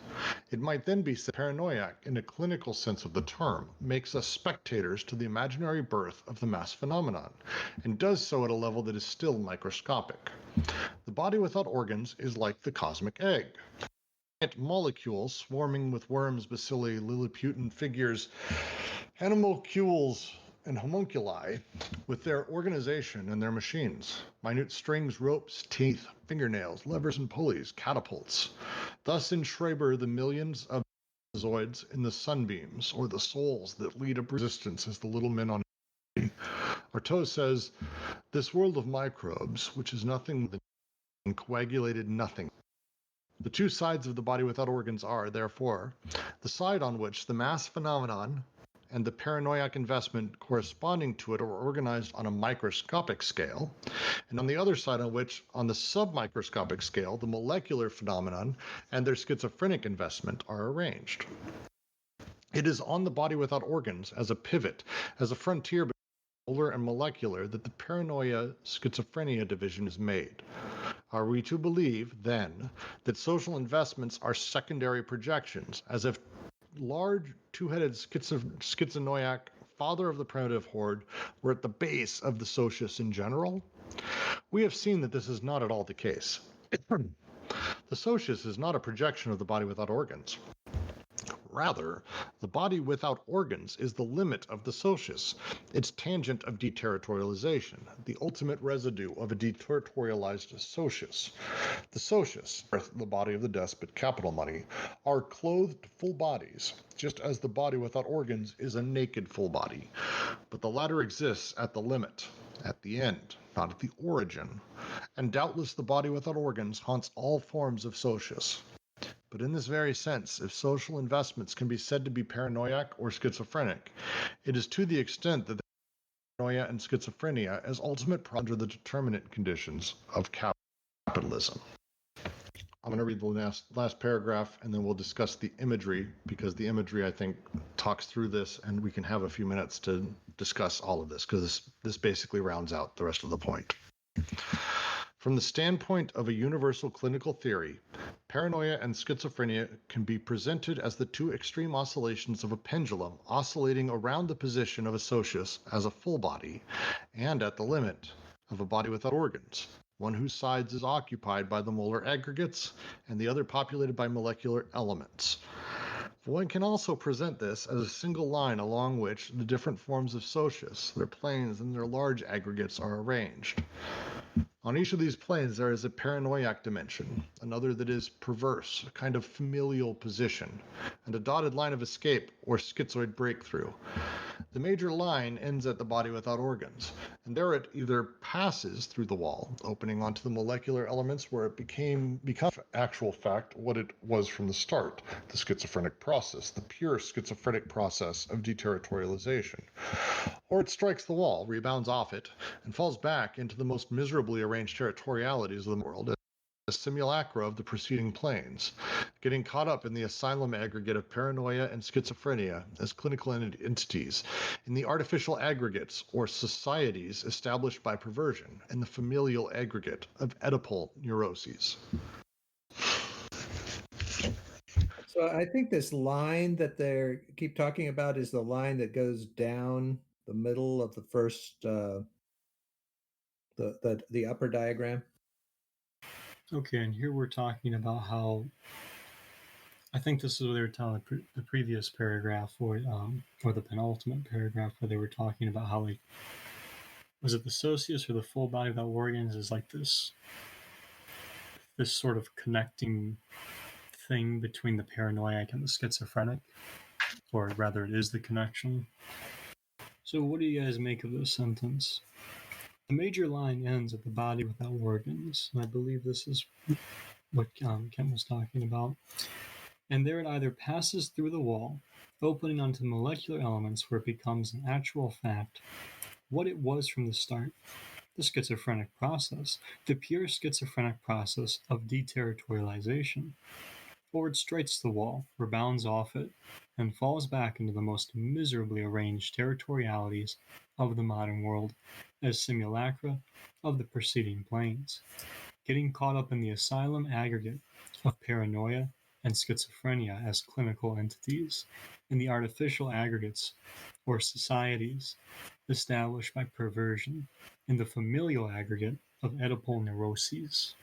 It might then be said paranoiac, in a clinical sense of the term, makes us spectators to the imaginary birth of the mass phenomenon, and does so at a level that is still microscopic. The body without organs is like the cosmic egg. Molecules swarming with worms, bacilli, Lilliputian figures, animalcules, and homunculi, with their organization and their machines, minute strings, ropes, teeth, fingernails, levers and pulleys, catapults. Thus in Schraber, the millions of zoids in the sunbeams, or the souls that lead a resistance as the little men on Artaud says, this world of microbes, which is nothing than coagulated nothing. The two sides of the body without organs are, therefore, the side on which the mass phenomenon and the paranoiac investment corresponding to it are organized on a microscopic scale, and on the other side on which, on the submicroscopic scale, the molecular phenomenon and their schizophrenic investment are arranged. It is on the body without organs, as a pivot, as a frontier between molar and molecular, that the paranoia schizophrenia division is made. Are we to believe, then, that social investments are secondary projections, as if large two-headed schizonoiac father of the primitive horde were at the base of the socius in general? We have seen that this is not at all the case. The socius is not a projection of the body without organs. Rather, the body without organs is the limit of the socius, its tangent of deterritorialization, the ultimate residue of a deterritorialized socius. The socius, the body of the despot, capital money, are clothed full bodies, just as the body without organs is a naked full body. But the latter exists at the limit, at the end, not at the origin. And doubtless the body without organs haunts all forms of socius. But in this very sense, if social investments can be said to be paranoiac or schizophrenic, it is to the extent that paranoia and schizophrenia as ultimate under the determinate conditions of capitalism. I'm going to read the last paragraph, and then we'll discuss the imagery, because the imagery, I think, talks through this, and we can have a few minutes to discuss all of this, because this basically rounds out the rest of the point. From the standpoint of a universal clinical theory, paranoia and schizophrenia can be presented as the two extreme oscillations of a pendulum oscillating around the position of a socius as a full body and at the limit of a body without organs, one whose sides is occupied by the molar aggregates and the other populated by molecular elements. One can also present this as a single line along which the different forms of socius, their planes, and their large aggregates are arranged. On each of these planes, there is a paranoiac dimension, another that is perverse, a kind of familial position, and a dotted line of escape or schizoid breakthrough. The major line ends at the body without organs, and there it either passes through the wall, opening onto the molecular elements where it becomes actual fact what it was from the start, the schizophrenic process, the pure schizophrenic process of deterritorialization. Or it strikes the wall, rebounds off it, and falls back into the most miserably arranged territorialities of the world, as simulacra of the preceding planes, getting caught up in the asylum aggregate of paranoia and schizophrenia as clinical entities, in the artificial aggregates or societies established by perversion, and the familial aggregate of Oedipal neuroses. So I think this line that they keep talking about is the line that goes down the middle of the first, the upper diagram. Okay, and here we're talking about how, I think this is what they were telling the previous paragraph, or the penultimate paragraph, where they were talking about how, like, was it the socius or the full body without organs is like this sort of connecting thing between the paranoiac and the schizophrenic, or rather it is the connection. So what do you guys make of this sentence? The major line ends at the body without organs, and I believe this is what Kent was talking about. And there it either passes through the wall, opening onto molecular elements where it becomes an actual fact what it was from the start, the schizophrenic process, the pure schizophrenic process of deterritorialization, or it strikes the wall, rebounds off it, and falls back into the most miserably arranged territorialities of the modern world as simulacra of the preceding planes, getting caught up in the asylum aggregate of paranoia and schizophrenia as clinical entities, in the artificial aggregates or societies established by perversion, in the familial aggregate of Oedipal neuroses.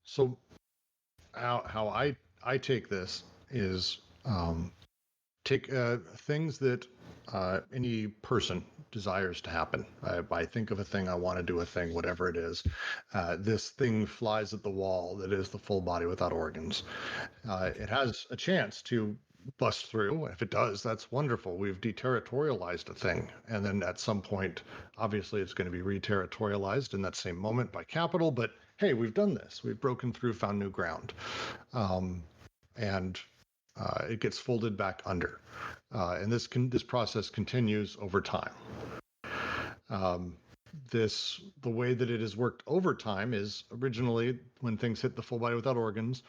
So how I take this is take things that any person desires to happen. I think of a thing, I want to do a thing, whatever it is. This thing flies at the wall that is the full body without organs. It has a chance to bust through. If it does, that's wonderful. We've deterritorialized a thing. And then at some point, obviously, it's going to be reterritorialized in that same moment by capital. But hey, we've done this. We've broken through, found new ground. And it gets folded back under. And this process continues over time. The way that it has worked over time is originally when things hit the full body without organs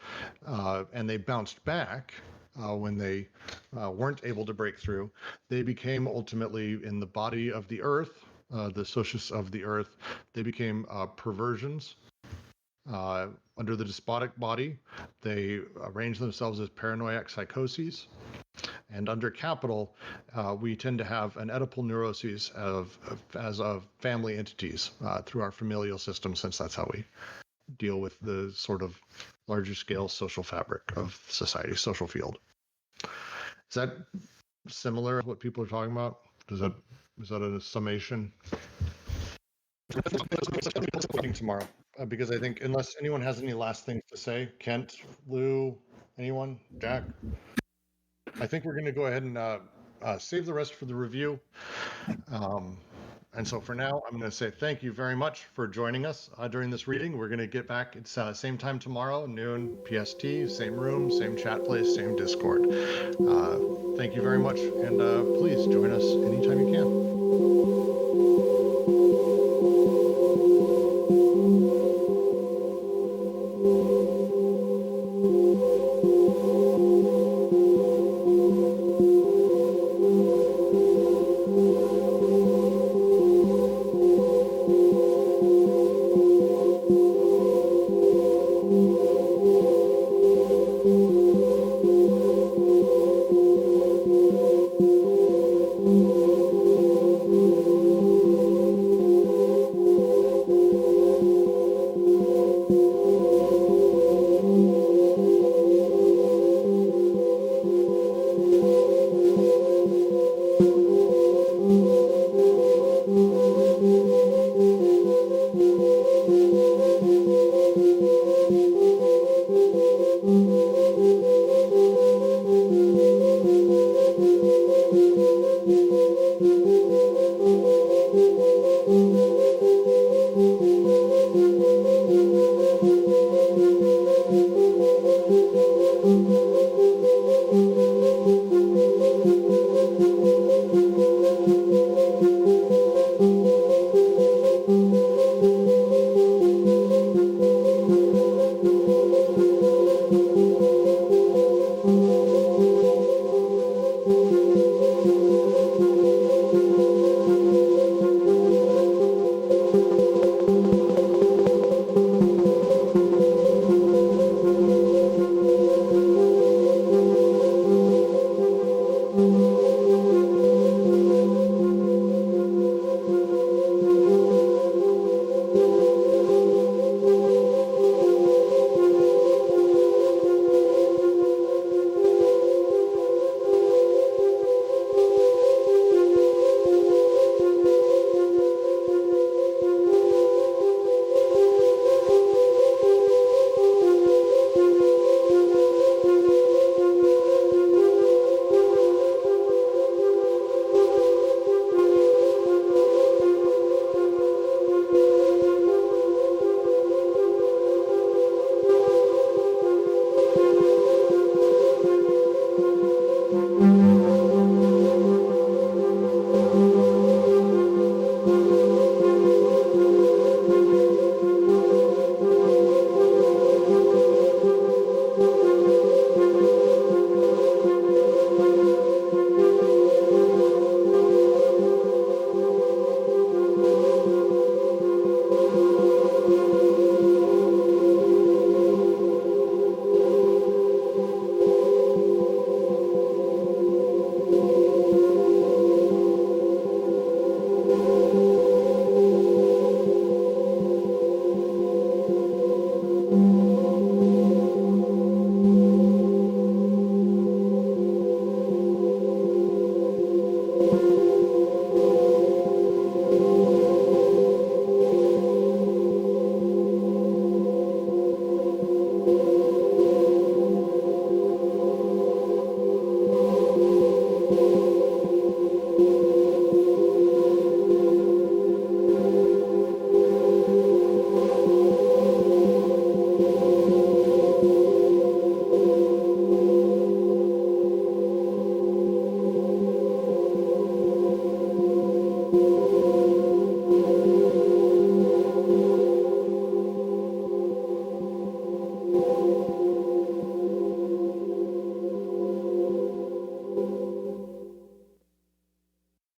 and they bounced back when they weren't able to break through, they became ultimately in the body of the earth the socius of the earth, they became perversions. Under the despotic body, they arrange themselves as paranoiac psychoses. And under capital, we tend to have an Oedipal neuroses as of family entities through our familial system, since that's how we deal with the sort of larger scale social fabric of society, social field. Is that similar to what people are talking about? Is that a summation? Tomorrow, because I think unless anyone has any last things to say, Kent, Lou, anyone, Jack, I think we're going to go ahead and save the rest for the review. And so for now, I'm going to say thank you very much for joining us during this reading. We're going to get back. It's same time tomorrow, noon PST, same room, same chat place, same Discord. Thank you very much, and please join us anytime you can.